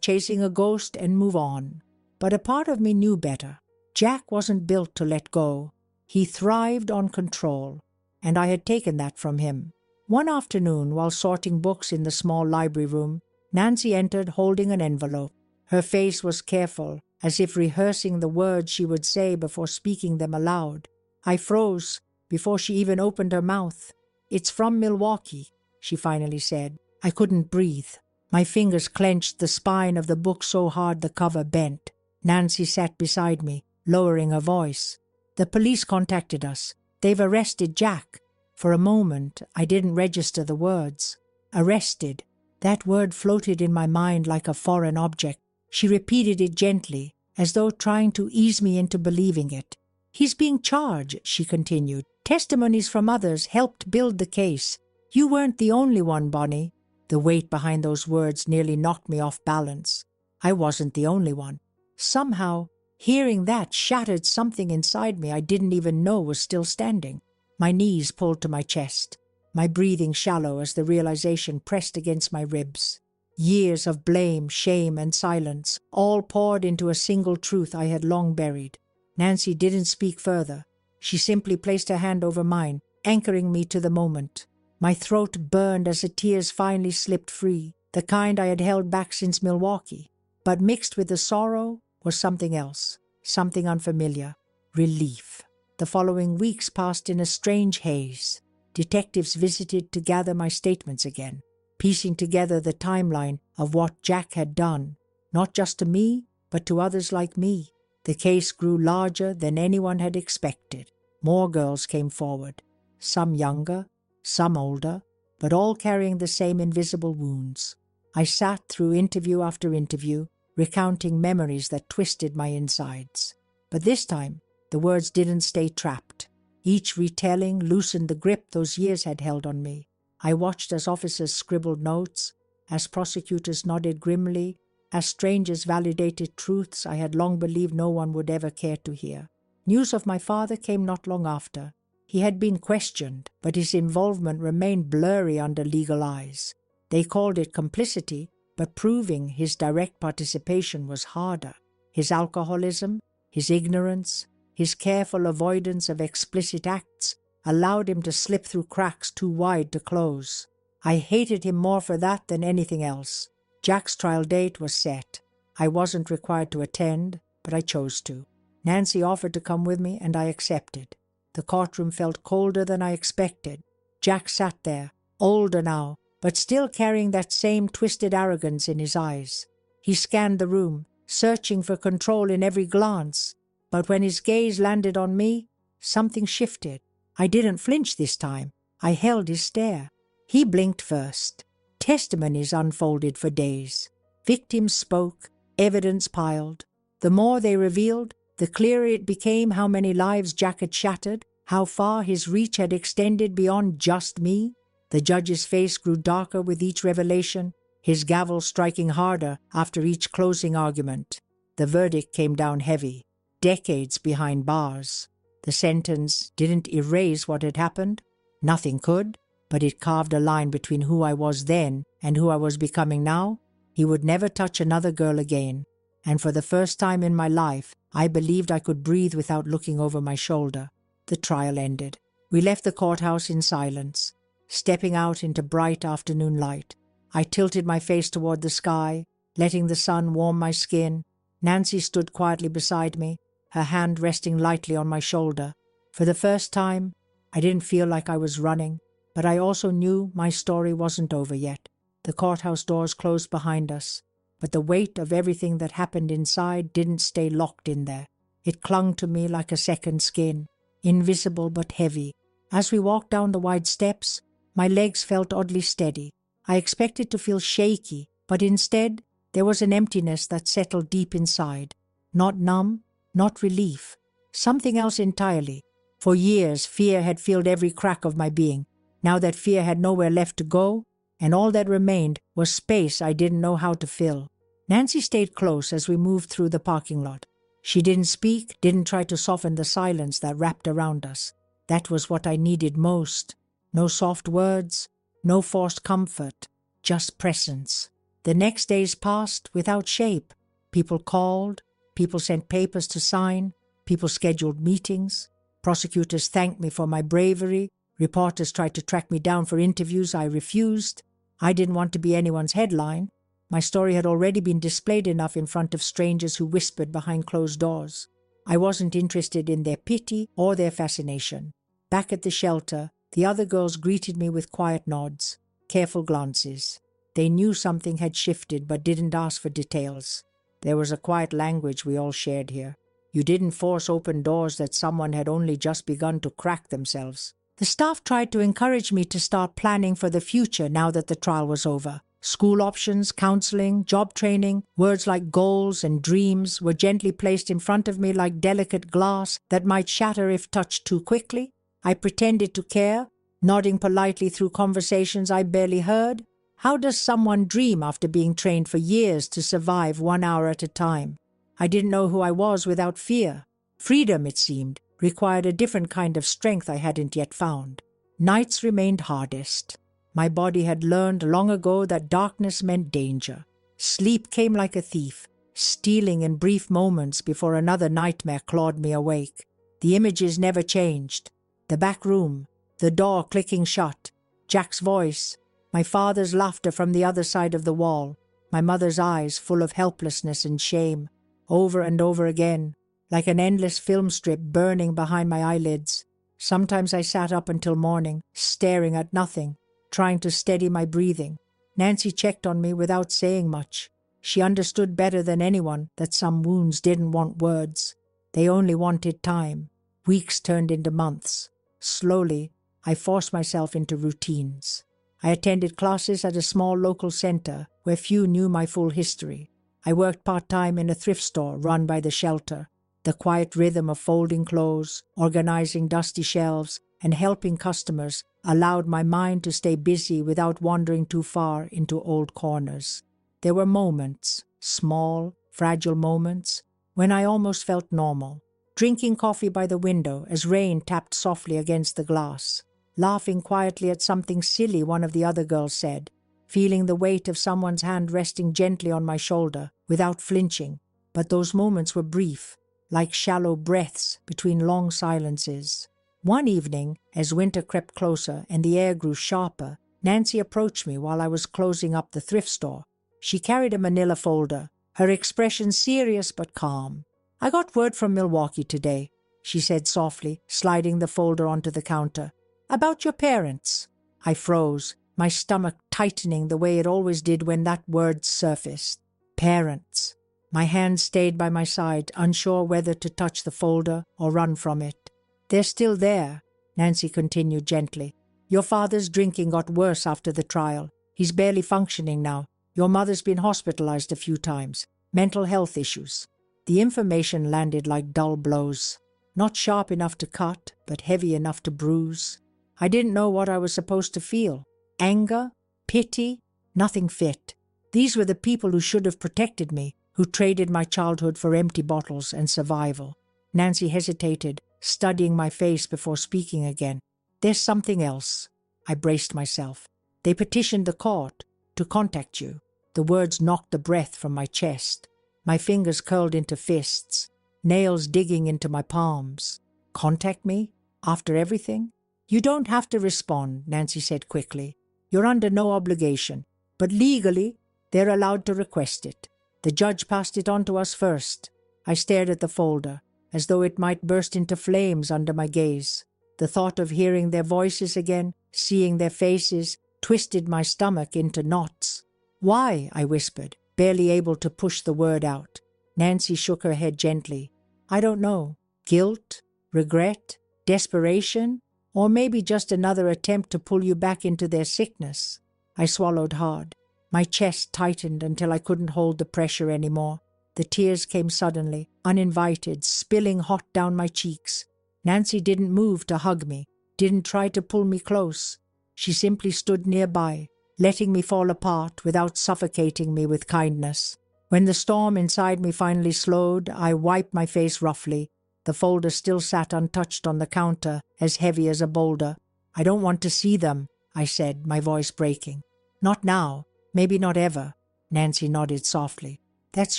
chasing a ghost and move on. But a part of me knew better. Jack wasn't built to let go. He thrived on control, and I had taken that from him. One afternoon, while sorting books in the small library room, Nancy entered holding an envelope. Her face was careful, as if rehearsing the words she would say before speaking them aloud. I froze before she even opened her mouth. "It's from Milwaukee," she finally said. I couldn't breathe. My fingers clenched the spine of the book so hard the cover bent. Nancy sat beside me, lowering her voice. "The police contacted us. They've arrested Jack." For a moment, I didn't register the words. Arrested. That word floated in my mind like a foreign object. She repeated it gently, as though trying to ease me into believing it. "He's being charged," she continued. "Testimonies from others helped build the case. You weren't the only one, Bonnie." The weight behind those words nearly knocked me off balance. I wasn't the only one. Somehow, hearing that shattered something inside me I didn't even know was still standing. My knees pulled to my chest, my breathing shallow as the realization pressed against my ribs. Years of blame, shame, and silence, all poured into a single truth I had long buried. Nancy didn't speak further. She simply placed her hand over mine, anchoring me to the moment. My throat burned as the tears finally slipped free, the kind I had held back since Milwaukee. But mixed with the sorrow was something else, something unfamiliar. Relief. The following weeks passed in a strange haze. Detectives visited to gather my statements again, piecing together the timeline of what Jack had done, not just to me, but to others like me. The case grew larger than anyone had expected. More girls came forward, some younger, some older, but all carrying the same invisible wounds. I sat through interview after interview, recounting memories that twisted my insides. But this time, the words didn't stay trapped. Each retelling loosened the grip those years had held on me. I watched as officers scribbled notes, as prosecutors nodded grimly, as strangers validated truths I had long believed no one would ever care to hear. News of my father came not long after. He had been questioned, but his involvement remained blurry under legal eyes. They called it complicity, but proving his direct participation was harder. His alcoholism, his ignorance, his careful avoidance of explicit acts allowed him to slip through cracks too wide to close. I hated him more for that than anything else. Jack's trial date was set. I wasn't required to attend, but I chose to. Nancy offered to come with me, and I accepted. The courtroom felt colder than I expected. Jack sat there, older now, but still carrying that same twisted arrogance in his eyes. He scanned the room, searching for control in every glance. But when his gaze landed on me, something shifted. I didn't flinch this time. I held his stare. He blinked first. Testimonies unfolded for days. Victims spoke, evidence piled. The more they revealed, the clearer it became how many lives Jack had shattered, how far his reach had extended beyond just me. The judge's face grew darker with each revelation, his gavel striking harder after each closing argument. The verdict came down heavy, decades behind bars. The sentence didn't erase what had happened. Nothing could, but it carved a line between who I was then and who I was becoming now. He would never touch another girl again, and for the first time in my life, I believed I could breathe without looking over my shoulder. The trial ended. We left the courthouse in silence, stepping out into bright afternoon light. I tilted my face toward the sky, letting the sun warm my skin. Nancy stood quietly beside me, her hand resting lightly on my shoulder. For the first time, I didn't feel like I was running, but I also knew my story wasn't over yet. The courthouse doors closed behind us, but the weight of everything that happened inside didn't stay locked in there. It clung to me like a second skin, invisible but heavy. As we walked down the wide steps, My legs felt oddly steady. I expected to feel shaky, but instead there was an emptiness that settled deep inside. Not numb, not relief. Something else entirely. For years, fear had filled every crack of my being. Now that fear had nowhere left to go, and all that remained was space I didn't know how to fill. Nancy stayed close as we moved through the parking lot. She didn't speak, didn't try to soften the silence that wrapped around us. That was what I needed most. No soft words, no forced comfort, just presence. The next days passed without shape. People called, people sent papers to sign, people scheduled meetings. Prosecutors thanked me for my bravery. Reporters tried to track me down for interviews. I refused. I didn't want to be anyone's headline. My story had already been displayed enough in front of strangers who whispered behind closed doors. I wasn't interested in their pity or their fascination. Back at the shelter, the other girls greeted me with quiet nods, careful glances. They knew something had shifted but didn't ask for details. There was a quiet language we all shared here. You didn't force open doors that someone had only just begun to crack themselves. The staff tried to encourage me to start planning for the future now that the trial was over. School options, counseling, job training, words like goals and dreams were gently placed in front of me like delicate glass that might shatter if touched too quickly. I pretended to care, nodding politely through conversations I barely heard. How does someone dream after being trained for years to survive 1 hour at a time? I didn't know who I was without fear. Freedom, it seemed, required a different kind of strength I hadn't yet found. Nights remained hardest. My body had learned long ago that darkness meant danger. Sleep came like a thief, stealing in brief moments before another nightmare clawed me awake. The images never changed. The back room, the door clicking shut, Jack's voice, my father's laughter from the other side of the wall, my mother's eyes full of helplessness and shame, over and over again, like an endless film strip burning behind my eyelids. Sometimes I sat up until morning, staring at nothing, trying to steady my breathing. Nancy checked on me without saying much. She understood better than anyone that some wounds didn't want words. They only wanted time. Weeks turned into months. Slowly, I forced myself into routines. I attended classes at a small local center where few knew my full history. I worked part-time in a thrift store run by the shelter. The quiet rhythm of folding clothes, organizing dusty shelves, and helping customers allowed my mind to stay busy without wandering too far into old corners. There were moments, small, fragile moments, when I almost felt normal. Drinking coffee by the window as rain tapped softly against the glass. Laughing quietly at something silly one of the other girls said. Feeling the weight of someone's hand resting gently on my shoulder without flinching. But those moments were brief, like shallow breaths between long silences. One evening, as winter crept closer and the air grew sharper, Nancy approached me while I was closing up the thrift store. She carried a manila folder, her expression serious but calm. "I got word from Milwaukee today," she said softly, sliding the folder onto the counter. "About your parents." I froze, my stomach tightening the way it always did when that word surfaced. Parents. My hand stayed by my side, unsure whether to touch the folder or run from it. "They're still there," Nancy continued gently. "Your father's drinking got worse after the trial. He's barely functioning now. Your mother's been hospitalized a few times. Mental health issues." The information landed like dull blows. Not sharp enough to cut, but heavy enough to bruise. I didn't know what I was supposed to feel. Anger? Pity? Nothing fit. These were the people who should have protected me, who traded my childhood for empty bottles and survival. Nancy hesitated, studying my face before speaking again. "There's something else." I braced myself. "They petitioned the court to contact you." The words knocked the breath from my chest. My fingers curled into fists, nails digging into my palms. "Contact me? After everything?" "You don't have to respond," Nancy said quickly. "You're under no obligation. But legally, they're allowed to request it. The judge passed it on to us first." I stared at the folder, as though it might burst into flames under my gaze. The thought of hearing their voices again, seeing their faces, twisted my stomach into knots. "Why?" I whispered, barely able to push the word out. Nancy shook her head gently. "I don't know. Guilt? Regret? Desperation? Or maybe just another attempt to pull you back into their sickness. I swallowed hard. My chest tightened until I couldn't hold the pressure anymore. The tears came suddenly, uninvited, spilling hot down my cheeks. Nancy didn't move to hug me, didn't try to pull me close. She simply stood nearby, letting me fall apart without suffocating me with kindness. When the storm inside me finally slowed, I wiped my face roughly. The folder still sat untouched on the counter, as heavy as a boulder. "I don't want to see them," I said, my voice breaking. "Not now. Maybe not ever." Nancy nodded softly. "That's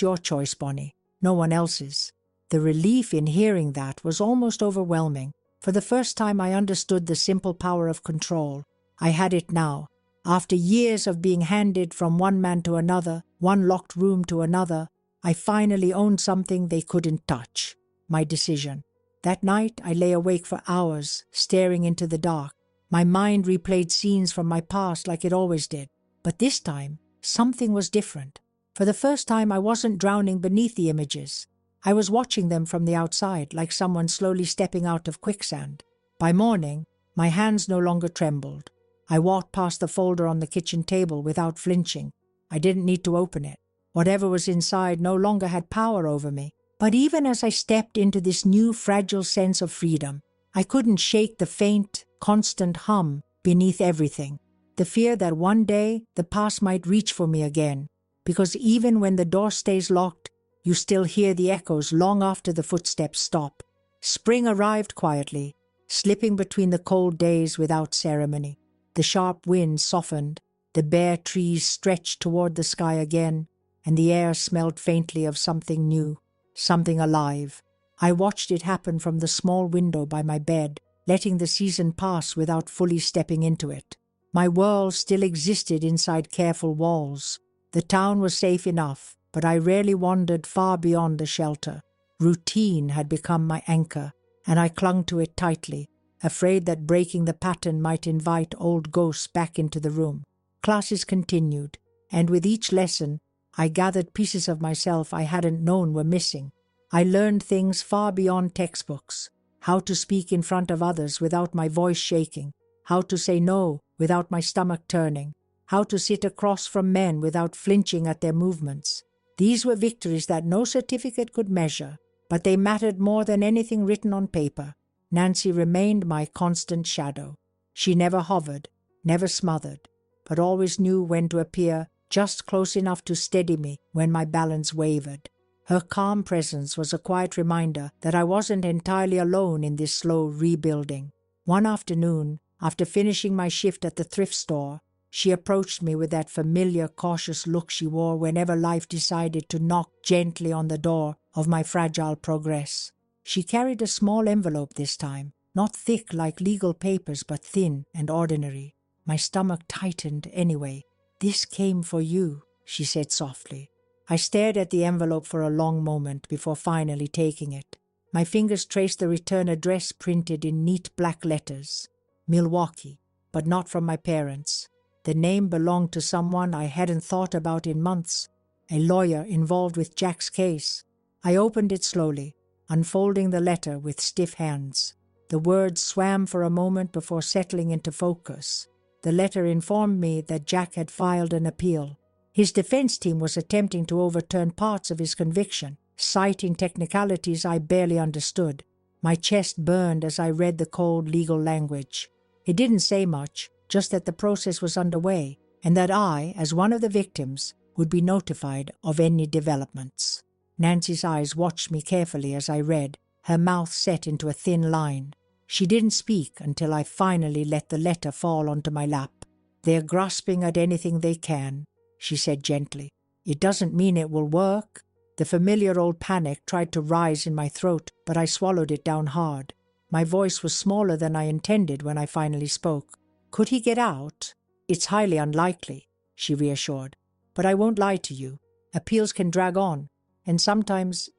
your choice, Bonnie. No one else's." The relief in hearing that was almost overwhelming. For the first time I understood the simple power of control. I had it now. After years of being handed from one man to another, one locked room to another, I finally owned something they couldn't touch. My decision. That night I lay awake for hours, staring into the dark. My mind replayed scenes from my past like it always did. But this time, something was different. For the first time I wasn't drowning beneath the images. I was watching them from the outside, like someone slowly stepping out of quicksand. By morning, my hands no longer trembled. I walked past the folder on the kitchen table without flinching. I didn't need to open it. Whatever was inside no longer had power over me. But even as I stepped into this new fragile sense of freedom, I couldn't shake the faint, constant hum beneath everything. The fear that one day the past might reach for me again. Because even when the door stays locked, you still hear the echoes long after the footsteps stop. Spring arrived quietly, slipping between the cold days without ceremony. The sharp wind softened, the bare trees stretched toward the sky again, and the air smelled faintly of something new, something alive. I watched it happen from the small window by my bed, letting the season pass without fully stepping into it. My world still existed inside careful walls. The town was safe enough, but I rarely wandered far beyond the shelter. Routine had become my anchor, and I clung to it tightly, afraid that breaking the pattern might invite old ghosts back into the room. Classes continued, and with each lesson, I gathered pieces of myself I hadn't known were missing. I learned things far beyond textbooks: how to speak in front of others without my voice shaking, how to say no without my stomach turning, how to sit across from men without flinching at their movements. These were victories that no certificate could measure, but they mattered more than anything written on paper. Nancy remained my constant shadow. She never hovered, never smothered, but always knew when to appear just close enough to steady me when my balance wavered. Her calm presence was a quiet reminder that I wasn't entirely alone in this slow rebuilding. One afternoon, after finishing my shift at the thrift store, she approached me with that familiar, cautious look she wore whenever life decided to knock gently on the door of my fragile progress. She carried a small envelope this time, not thick like legal papers, but thin and ordinary. My stomach tightened anyway. "This came for you," she said softly. I stared at the envelope for a long moment before finally taking it. My fingers traced the return address printed in neat black letters. Milwaukee, but not from my parents. The name belonged to someone I hadn't thought about in months, a lawyer involved with Jack's case. I opened it slowly, unfolding the letter with stiff hands. The words swam for a moment before settling into focus. The letter informed me that Jack had filed an appeal. His defense team was attempting to overturn parts of his conviction, citing technicalities I barely understood. My chest burned as I read the cold legal language. It didn't say much, just that the process was underway, and that I, as one of the victims, would be notified of any developments. Nancy's eyes watched me carefully as I read, her mouth set into a thin line. She didn't speak until I finally let the letter fall onto my lap. "They're grasping at anything they can," she said gently. "It doesn't mean it will work." The familiar old panic tried to rise in my throat, but I swallowed it down hard. My voice was smaller than I intended when I finally spoke. "Could he get out?" "It's highly unlikely," she reassured. "But I won't lie to you. Appeals can drag on, and sometimes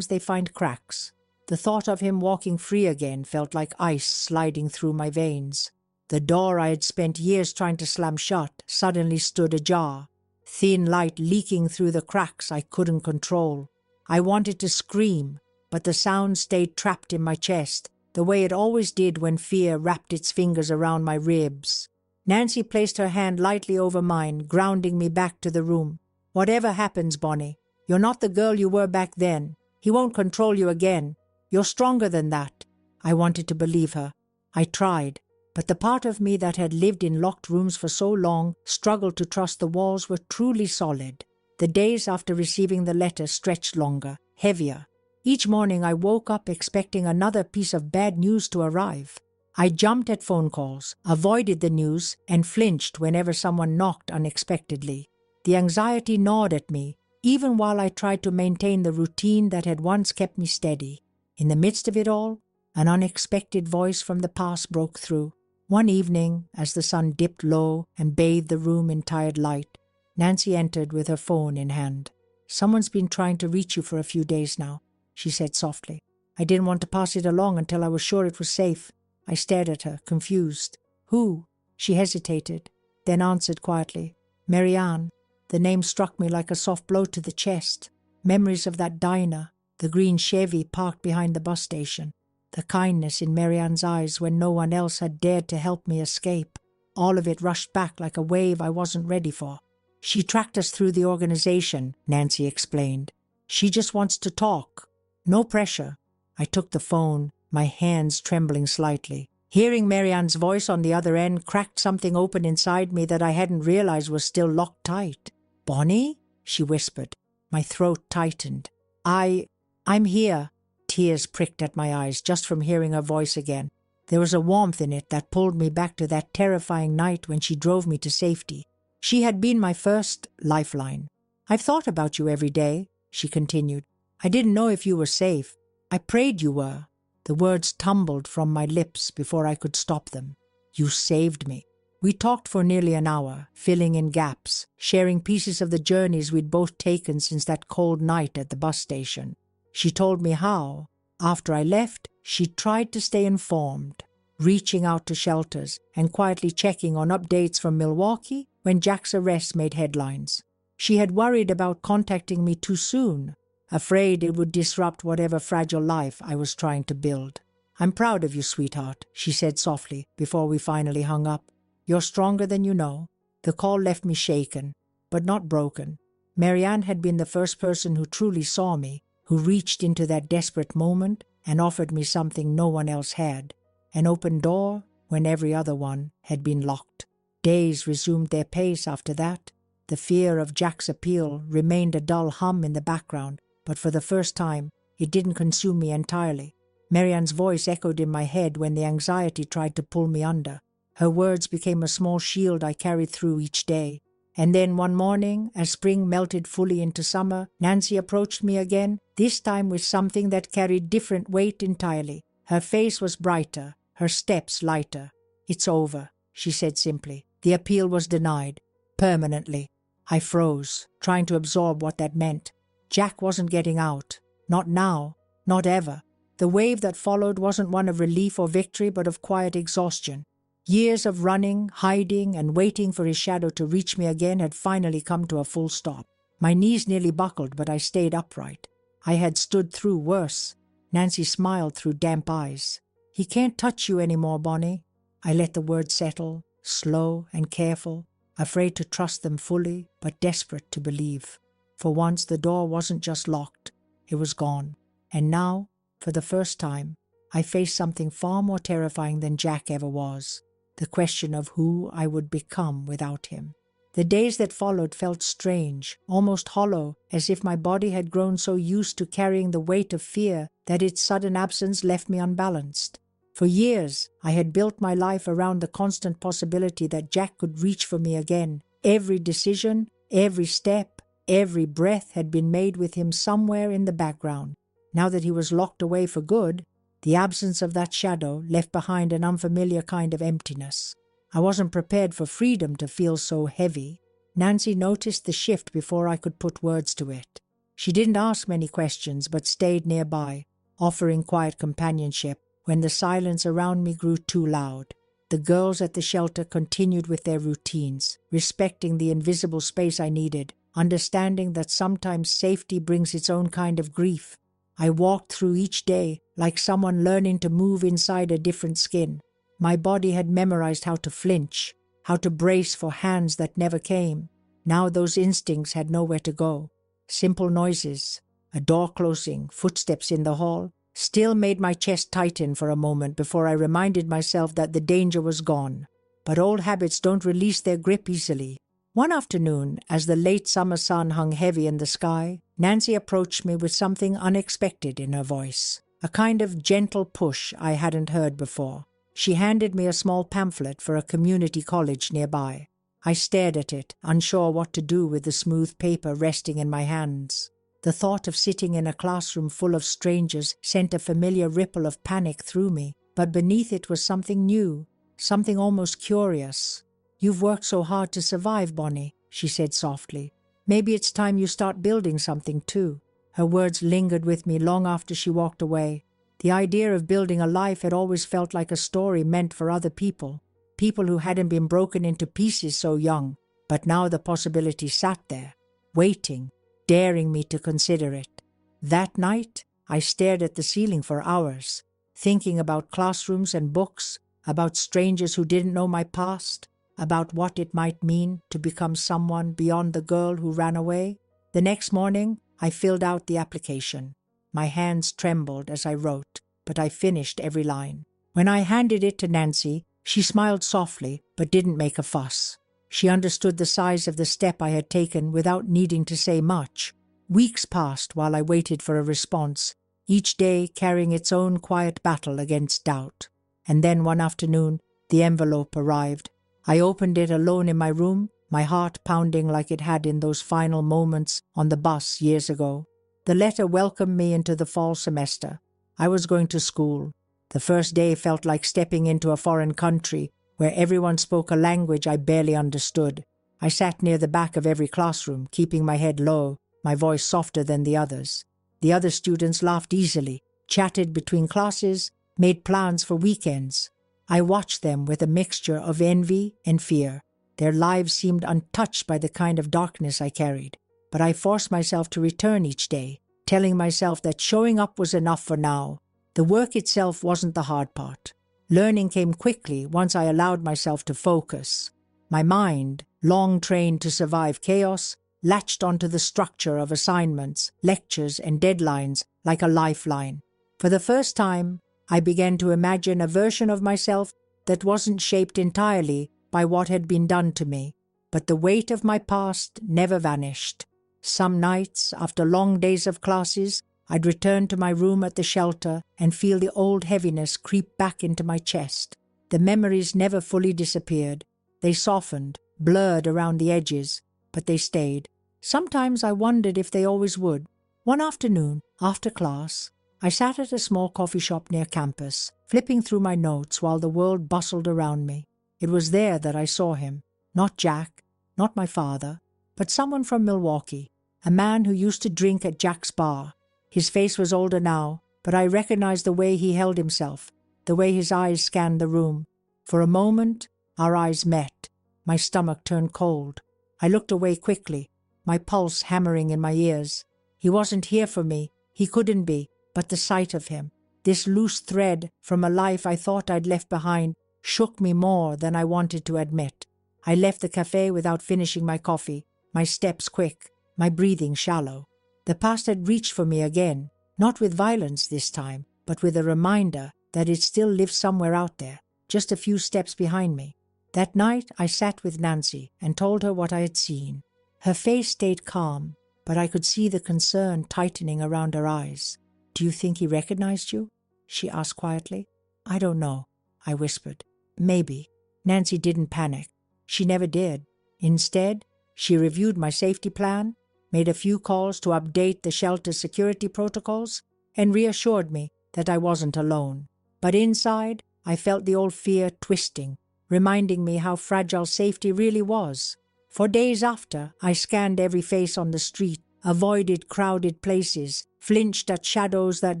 they find cracks." The thought of him walking free again felt like ice sliding through my veins. The door I had spent years trying to slam shut suddenly stood ajar, thin light leaking through the cracks I couldn't control. I wanted to scream, but the sound stayed trapped in my chest, the way it always did when fear wrapped its fingers around my ribs. Nancy placed her hand lightly over mine, grounding me back to the room. "Whatever happens, Bonnie, you're not the girl you were back then. He won't control you again. You're stronger than that." I wanted to believe her. I tried, but the part of me that had lived in locked rooms for so long struggled to trust the walls were truly solid. The days after receiving the letter stretched longer, heavier. Each morning I woke up expecting another piece of bad news to arrive. I jumped at phone calls, avoided the news, and flinched whenever someone knocked unexpectedly. The anxiety gnawed at me, even while I tried to maintain the routine that had once kept me steady. In the midst of it all, an unexpected voice from the past broke through. One evening, as the sun dipped low and bathed the room in tired light, Nancy entered with her phone in hand. "Someone's been trying to reach you for a few days now," she said softly. "I didn't want to pass it along until I was sure it was safe." I stared at her, confused. "Who?" She hesitated, then answered quietly. "Marianne." The name struck me like a soft blow to the chest. Memories of that diner, the green Chevy parked behind the bus station, the kindness in Marianne's eyes when no one else had dared to help me escape. All of it rushed back like a wave I wasn't ready for. "She tracked us through the organization," Nancy explained. "She just wants to talk. No pressure." I took the phone, my hands trembling slightly. Hearing Marianne's voice on the other end cracked something open inside me that I hadn't realized was still locked tight. "Bonnie?" she whispered. My throat tightened. I'm here." Tears pricked at my eyes just from hearing her voice again. There was a warmth in it that pulled me back to that terrifying night when she drove me to safety. She had been my first lifeline. "I've thought about you every day," she continued. "I didn't know if you were safe. I prayed you were." The words tumbled from my lips before I could stop them. "You saved me." We talked for nearly an hour, filling in gaps, sharing pieces of the journeys we'd both taken since that cold night at the bus station. She told me how, after I left, she tried to stay informed, reaching out to shelters and quietly checking on updates from Milwaukee when Jack's arrest made headlines. She had worried about contacting me too soon, afraid it would disrupt whatever fragile life I was trying to build. "I'm proud of you, sweetheart," she said softly before we finally hung up. "You're stronger than you know." The call left me shaken, but not broken. Marianne had been the first person who truly saw me, who reached into that desperate moment and offered me something no one else had, an open door when every other one had been locked. Days resumed their pace after that. The fear of Jack's appeal remained a dull hum in the background, but for the first time, it didn't consume me entirely. Marianne's voice echoed in my head when the anxiety tried to pull me under. Her words became a small shield I carried through each day. And then one morning, as spring melted fully into summer, Nancy approached me again, this time with something that carried different weight entirely. Her face was brighter, her steps lighter. "It's over," she said simply. "The appeal was denied. Permanently." I froze, trying to absorb what that meant. Jack wasn't getting out. Not now. Not ever. The wave that followed wasn't one of relief or victory, but of quiet exhaustion. Years of running, hiding, and waiting for his shadow to reach me again had finally come to a full stop. My knees nearly buckled, but I stayed upright. I had stood through worse. Nancy smiled through damp eyes. "He can't touch you anymore, Bonnie." I let the words settle, slow and careful, afraid to trust them fully, but desperate to believe. For once the door wasn't just locked, it was gone. And now, for the first time, I faced something far more terrifying than Jack ever was. The question of who I would become without him. The days that followed felt strange, almost hollow, as if my body had grown so used to carrying the weight of fear that its sudden absence left me unbalanced. For years, I had built my life around the constant possibility that Jack could reach for me again. Every decision, every step, every breath had been made with him somewhere in the background. Now that he was locked away for good, the absence of that shadow left behind an unfamiliar kind of emptiness. I wasn't prepared for freedom to feel so heavy. Nancy noticed the shift before I could put words to it. She didn't ask many questions, but stayed nearby, offering quiet companionship when the silence around me grew too loud. The girls at the shelter continued with their routines, respecting the invisible space I needed, understanding that sometimes safety brings its own kind of grief. I walked through each day like someone learning to move inside a different skin. My body had memorized how to flinch, how to brace for hands that never came. Now those instincts had nowhere to go. Simple noises, a door closing, footsteps in the hall, still made my chest tighten for a moment before I reminded myself that the danger was gone. But old habits don't release their grip easily. One afternoon, as the late summer sun hung heavy in the sky, Nancy approached me with something unexpected in her voice, a kind of gentle push I hadn't heard before. She handed me a small pamphlet for a community college nearby. I stared at it, unsure what to do with the smooth paper resting in my hands. The thought of sitting in a classroom full of strangers sent a familiar ripple of panic through me, but beneath it was something new, something almost curious. "You've worked so hard to survive, Bonnie," she said softly. "Maybe it's time you start building something too." Her words lingered with me long after she walked away. The idea of building a life had always felt like a story meant for other people who hadn't been broken into pieces so young. But now the possibility sat there, waiting, daring me to consider it. That night, I stared at the ceiling for hours, thinking about classrooms and books, about strangers who didn't know my past, about what it might mean to become someone beyond the girl who ran away. The next morning, I filled out the application. My hands trembled as I wrote, but I finished every line. When I handed it to Nancy, she smiled softly but didn't make a fuss. She understood the size of the step I had taken without needing to say much. Weeks passed while I waited for a response, each day carrying its own quiet battle against doubt. And then one afternoon, the envelope arrived. I opened it alone in my room, my heart pounding like it had in those final moments on the bus years ago. The letter welcomed me into the fall semester. I was going to school. The first day felt like stepping into a foreign country where everyone spoke a language I barely understood. I sat near the back of every classroom, keeping my head low, my voice softer than the others. The other students laughed easily, chatted between classes, made plans for weekends. I watched them with a mixture of envy and fear. Their lives seemed untouched by the kind of darkness I carried. But I forced myself to return each day, telling myself that showing up was enough for now. The work itself wasn't the hard part. Learning came quickly once I allowed myself to focus. My mind, long trained to survive chaos, latched onto the structure of assignments, lectures, and deadlines like a lifeline. For the first time, I began to imagine a version of myself that wasn't shaped entirely by what had been done to me, but the weight of my past never vanished. Some nights, after long days of classes, I'd return to my room at the shelter and feel the old heaviness creep back into my chest. The memories never fully disappeared. They softened, blurred around the edges, but they stayed. Sometimes I wondered if they always would. One afternoon, after class, I sat at a small coffee shop near campus, flipping through my notes while the world bustled around me. It was there that I saw him. Not Jack, not my father, but someone from Milwaukee, a man who used to drink at Jack's bar. His face was older now, but I recognized the way he held himself, the way his eyes scanned the room. For a moment, our eyes met. My stomach turned cold. I looked away quickly, my pulse hammering in my ears. He wasn't here for me. He couldn't be. But the sight of him, this loose thread from a life I thought I'd left behind, shook me more than I wanted to admit. I left the cafe without finishing my coffee, my steps quick, my breathing shallow. The past had reached for me again, not with violence this time, but with a reminder that it still lived somewhere out there, just a few steps behind me. That night I sat with Nancy and told her what I had seen. Her face stayed calm, but I could see the concern tightening around her eyes. "Do you think he recognized you?" she asked quietly. "I don't know," I whispered. "Maybe." Nancy didn't panic. She never did. Instead, she reviewed my safety plan, made a few calls to update the shelter's security protocols, and reassured me that I wasn't alone. But inside, I felt the old fear twisting, reminding me how fragile safety really was. For days after, I scanned every face on the street, avoided crowded places, flinched at shadows that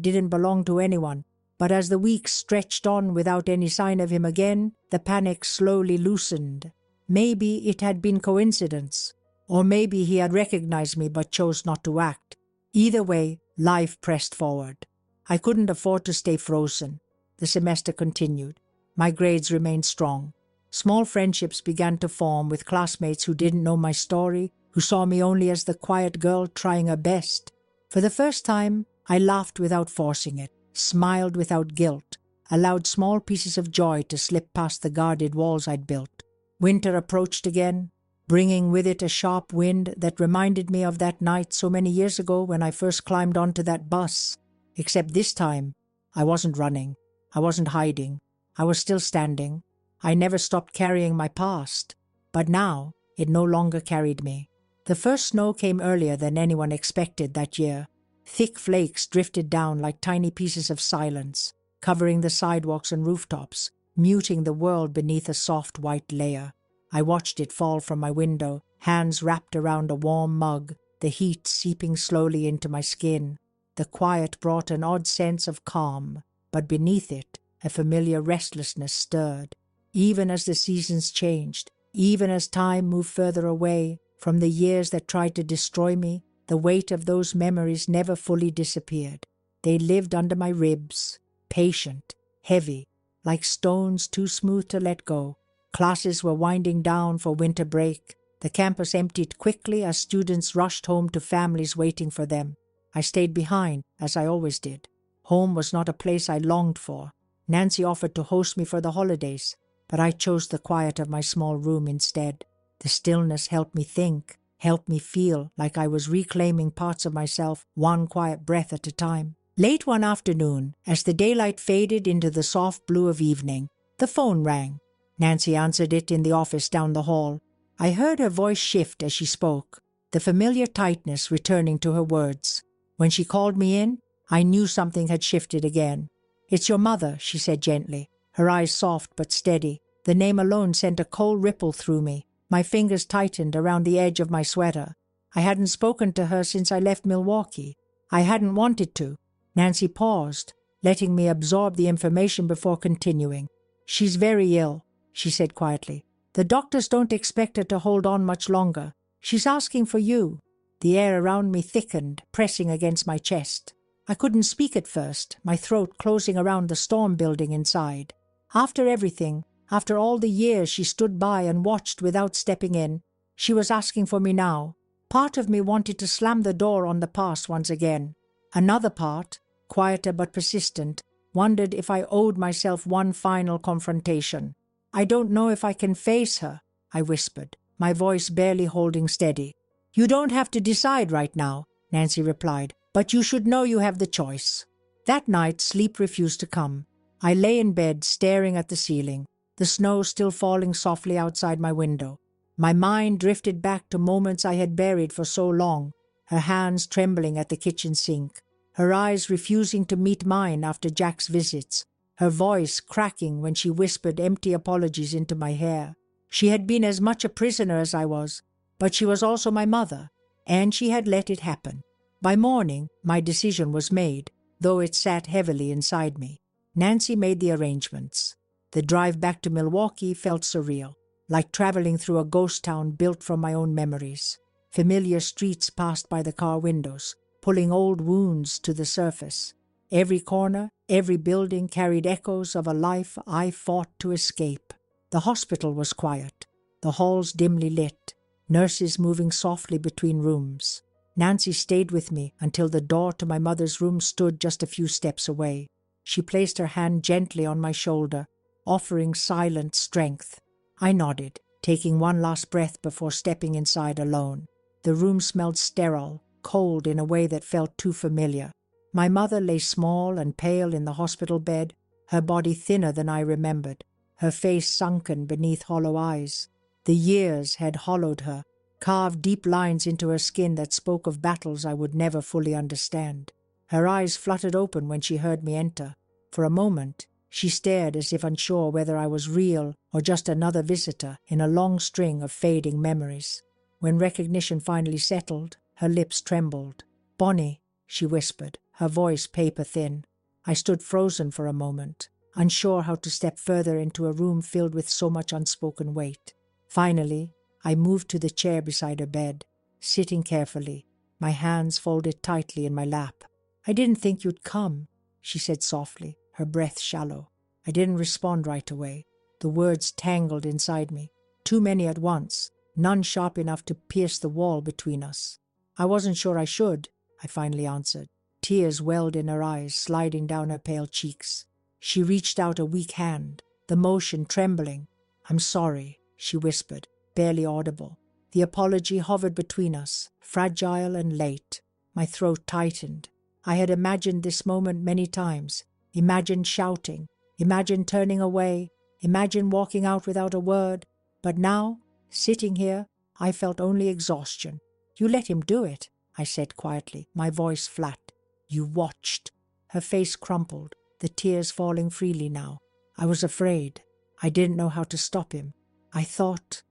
didn't belong to anyone. But as the weeks stretched on without any sign of him again, the panic slowly loosened. Maybe it had been coincidence, or maybe he had recognized me but chose not to act. Either way, Life pressed forward. I couldn't afford to stay frozen. The semester continued. My grades remained strong. Small friendships began to form with classmates who didn't know my story, who saw me only as the quiet girl trying her best. For the first time, I laughed without forcing it, smiled without guilt, allowed small pieces of joy to slip past the guarded walls I'd built. Winter approached again, bringing with it a sharp wind that reminded me of that night so many years ago when I first climbed onto that bus. Except this time, I wasn't running. I wasn't hiding. I was still standing. I never stopped carrying my past. But now, it no longer carried me. The first snow came earlier than anyone expected that year. Thick flakes drifted down like tiny pieces of silence, covering the sidewalks and rooftops, muting the world beneath a soft white layer. I watched it fall from my window, hands wrapped around a warm mug, the heat seeping slowly into my skin. The quiet brought an odd sense of calm, but beneath it, a familiar restlessness stirred. Even as the seasons changed, even as time moved further away from the years that tried to destroy me, the weight of those memories never fully disappeared. They lived under my ribs, patient, heavy, like stones too smooth to let go. Classes were winding down for winter break. The campus emptied quickly as students rushed home to families waiting for them. I stayed behind, as I always did. Home was not a place I longed for. Nancy offered to host me for the holidays, but I chose the quiet of my small room instead. The stillness helped me think, helped me feel like I was reclaiming parts of myself one quiet breath at a time. Late one afternoon, as the daylight faded into the soft blue of evening, the phone rang. Nancy answered it in the office down the hall. I heard her voice shift as she spoke, the familiar tightness returning to her words. When she called me in, I knew something had shifted again. "It's your mother," she said gently, her eyes soft but steady. The name alone sent a cold ripple through me. My fingers tightened around the edge of my sweater. I hadn't spoken to her since I left Milwaukee. I hadn't wanted to. Nancy paused, letting me absorb the information before continuing. "She's very ill," she said quietly. "The doctors don't expect her to hold on much longer. She's asking for you." The air around me thickened, pressing against my chest. I couldn't speak at first, my throat closing around the storm building inside. After everything, after all the years she stood by and watched without stepping in, she was asking for me now. Part of me wanted to slam the door on the past once again. Another part, quieter but persistent, wondered if I owed myself one final confrontation. "I don't know if I can face her," I whispered, my voice barely holding steady. "You don't have to decide right now," Nancy replied, "but you should know you have the choice." That night, sleep refused to come. I lay in bed staring at the ceiling, the snow still falling softly outside my window. My mind drifted back to moments I had buried for so long, her hands trembling at the kitchen sink, her eyes refusing to meet mine after Jack's visits, her voice cracking when she whispered empty apologies into my hair. She had been as much a prisoner as I was, but she was also my mother, and she had let it happen. By morning, my decision was made, though it sat heavily inside me. Nancy made the arrangements. The drive back to Milwaukee felt surreal, like traveling through a ghost town built from my own memories. Familiar streets passed by the car windows, pulling old wounds to the surface. Every corner, every building carried echoes of a life I fought to escape. The hospital was quiet, the halls dimly lit, nurses moving softly between rooms. Nancy stayed with me until the door to my mother's room stood just a few steps away. She placed her hand gently on my shoulder, offering silent strength. I nodded, taking one last breath before stepping inside alone. The room smelled sterile, cold in a way that felt too familiar. My mother lay small and pale in the hospital bed, her body thinner than I remembered, her face sunken beneath hollow eyes. The years had hollowed her, carved deep lines into her skin that spoke of battles I would never fully understand. Her eyes fluttered open when she heard me enter. For a moment, she stared as if unsure whether I was real or just another visitor in a long string of fading memories. When recognition finally settled, her lips trembled. "Bonnie," she whispered, her voice paper-thin. I stood frozen for a moment, unsure how to step further into a room filled with so much unspoken weight. Finally, I moved to the chair beside her bed, sitting carefully, my hands folded tightly in my lap. "I didn't think you'd come," she said softly, her breath shallow. I didn't respond right away. The words tangled inside me. Too many at once, none sharp enough to pierce the wall between us. "I wasn't sure I should," I finally answered. Tears welled in her eyes, sliding down her pale cheeks. She reached out a weak hand, the motion trembling. "I'm sorry," she whispered, barely audible. The apology hovered between us, fragile and late. My throat tightened. I had imagined this moment many times, imagined shouting, imagined turning away, imagined walking out without a word. But now, sitting here, I felt only exhaustion. "You let him do it," I said quietly, my voice flat. "You watched." Her face crumpled, the tears falling freely now. "I was afraid. I didn't know how to stop him. I thought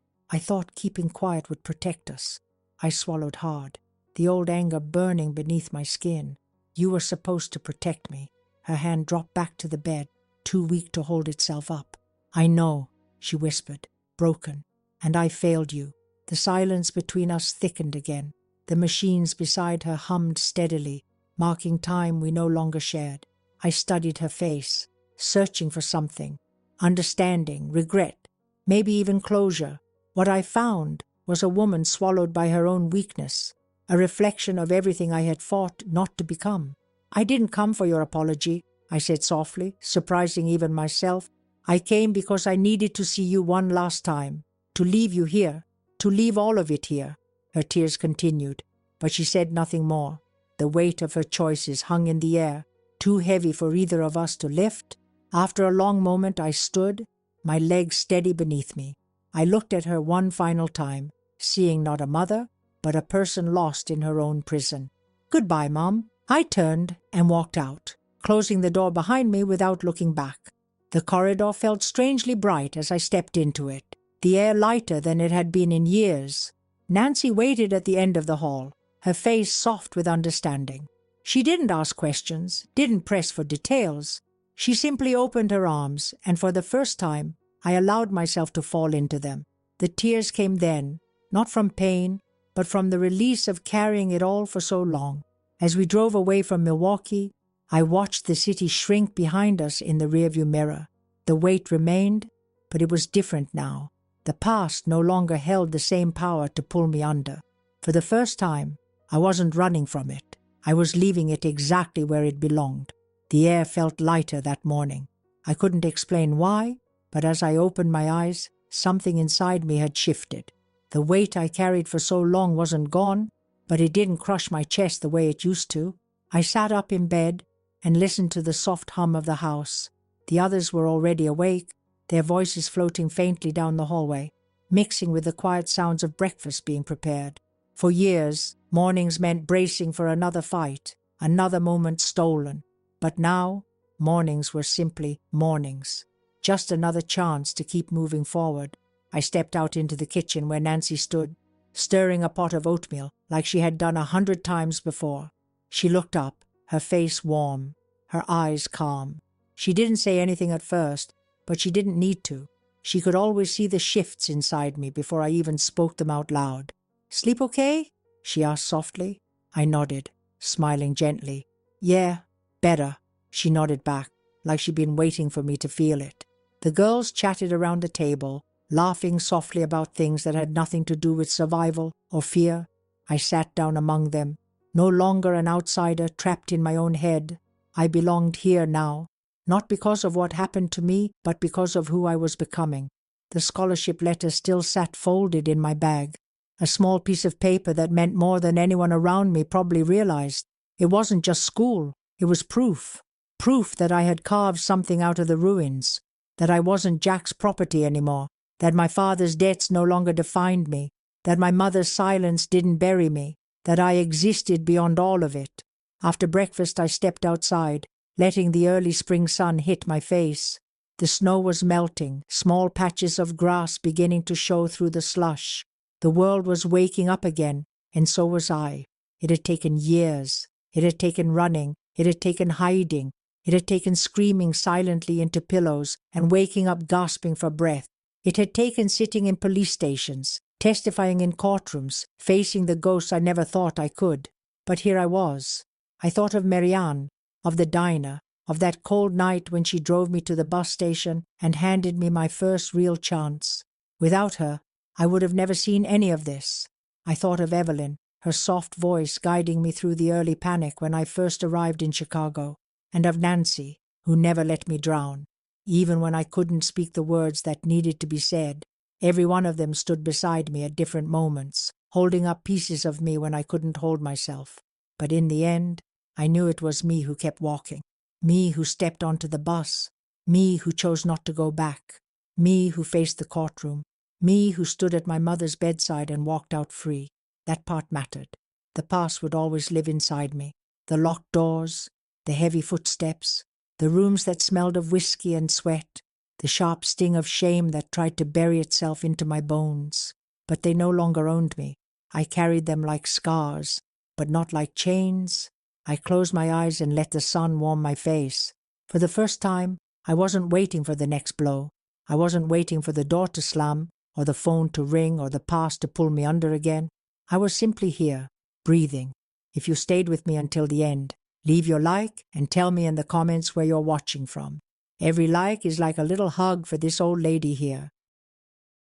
keeping quiet would protect us." I swallowed hard, the old anger burning beneath my skin. "You were supposed to protect me." Her hand dropped back to the bed, too weak to hold itself up. "I know," she whispered, broken. "And I failed you." The silence between us thickened again. The machines beside her hummed steadily, marking time we no longer shared. I studied her face, searching for something. Understanding, regret, maybe even closure. What I found was a woman swallowed by her own weakness, a reflection of everything I had fought not to become. "I didn't come for your apology," I said softly, surprising even myself. "I came because I needed to see you one last time, to leave you here, to leave all of it here." Her tears continued, but she said nothing more. The weight of her choices hung in the air, too heavy for either of us to lift. After a long moment I stood, my legs steady beneath me. I looked at her one final time, seeing not a mother, but a person lost in her own prison. "Goodbye, Mom." I turned and walked out, closing the door behind me without looking back. The corridor felt strangely bright as I stepped into it, the air lighter than it had been in years. Nancy waited at the end of the hall, her face soft with understanding. She didn't ask questions, didn't press for details. She simply opened her arms, and for the first time, I allowed myself to fall into them. The tears came then, not from pain, but from the release of carrying it all for so long. As we drove away from Milwaukee, I watched the city shrink behind us in the rearview mirror. The weight remained, but it was different now. The past no longer held the same power to pull me under. For the first time, I wasn't running from it. I was leaving it exactly where it belonged. The air felt lighter that morning. I couldn't explain why, but as I opened my eyes, something inside me had shifted. The weight I carried for so long wasn't gone, but it didn't crush my chest the way it used to. I sat up in bed and listened to the soft hum of the house. The others were already awake, their voices floating faintly down the hallway, mixing with the quiet sounds of breakfast being prepared. For years, mornings meant bracing for another fight, another moment stolen. But now, mornings were simply mornings. Just another chance to keep moving forward. I stepped out into the kitchen where Nancy stood, stirring a pot of oatmeal like she had done 100 times before. She looked up, her face warm, her eyes calm. She didn't say anything at first, but she didn't need to. She could always see the shifts inside me before I even spoke them out loud. "Sleep okay?" she asked softly. I nodded, smiling gently. "Yeah, better." She nodded back, like she'd been waiting for me to feel it. The girls chatted around the table, laughing softly about things that had nothing to do with survival or fear. I sat down among them, no longer an outsider trapped in my own head. I belonged here now, not because of what happened to me, but because of who I was becoming. The scholarship letter still sat folded in my bag, a small piece of paper that meant more than anyone around me probably realized. It wasn't just school, it was proof. Proof that I had carved something out of the ruins, that I wasn't Jack's property anymore, that my father's debts no longer defined me, that my mother's silence didn't bury me, that I existed beyond all of it. After breakfast I stepped outside, letting the early spring sun hit my face. The snow was melting, small patches of grass beginning to show through the slush. The world was waking up again, and so was I. It had taken years. It had taken running. It had taken hiding. It had taken screaming silently into pillows and waking up gasping for breath. It had taken sitting in police stations, testifying in courtrooms, facing the ghosts I never thought I could. But here I was. I thought of Marianne, of the diner, of that cold night when she drove me to the bus station and handed me my first real chance. Without her, I would have never seen any of this. I thought of Evelyn, her soft voice guiding me through the early panic when I first arrived in Chicago, and of Nancy, who never let me drown. Even when I couldn't speak the words that needed to be said, every one of them stood beside me at different moments, holding up pieces of me when I couldn't hold myself. But in the end, I knew it was me who kept walking, me who stepped onto the bus, me who chose not to go back, me who faced the courtroom, me who stood at my mother's bedside and walked out free. That part mattered. The past would always live inside me. The locked doors, the heavy footsteps, the rooms that smelled of whiskey and sweat, the sharp sting of shame that tried to bury itself into my bones. But they no longer owned me. I carried them like scars, but not like chains. I closed my eyes and let the sun warm my face. For the first time, I wasn't waiting for the next blow. I wasn't waiting for the door to slam, or the phone to ring, or the past to pull me under again. I was simply here, breathing. If you stayed with me until the end, leave your like and tell me in the comments where you're watching from. Every like is like a little hug for this old lady here.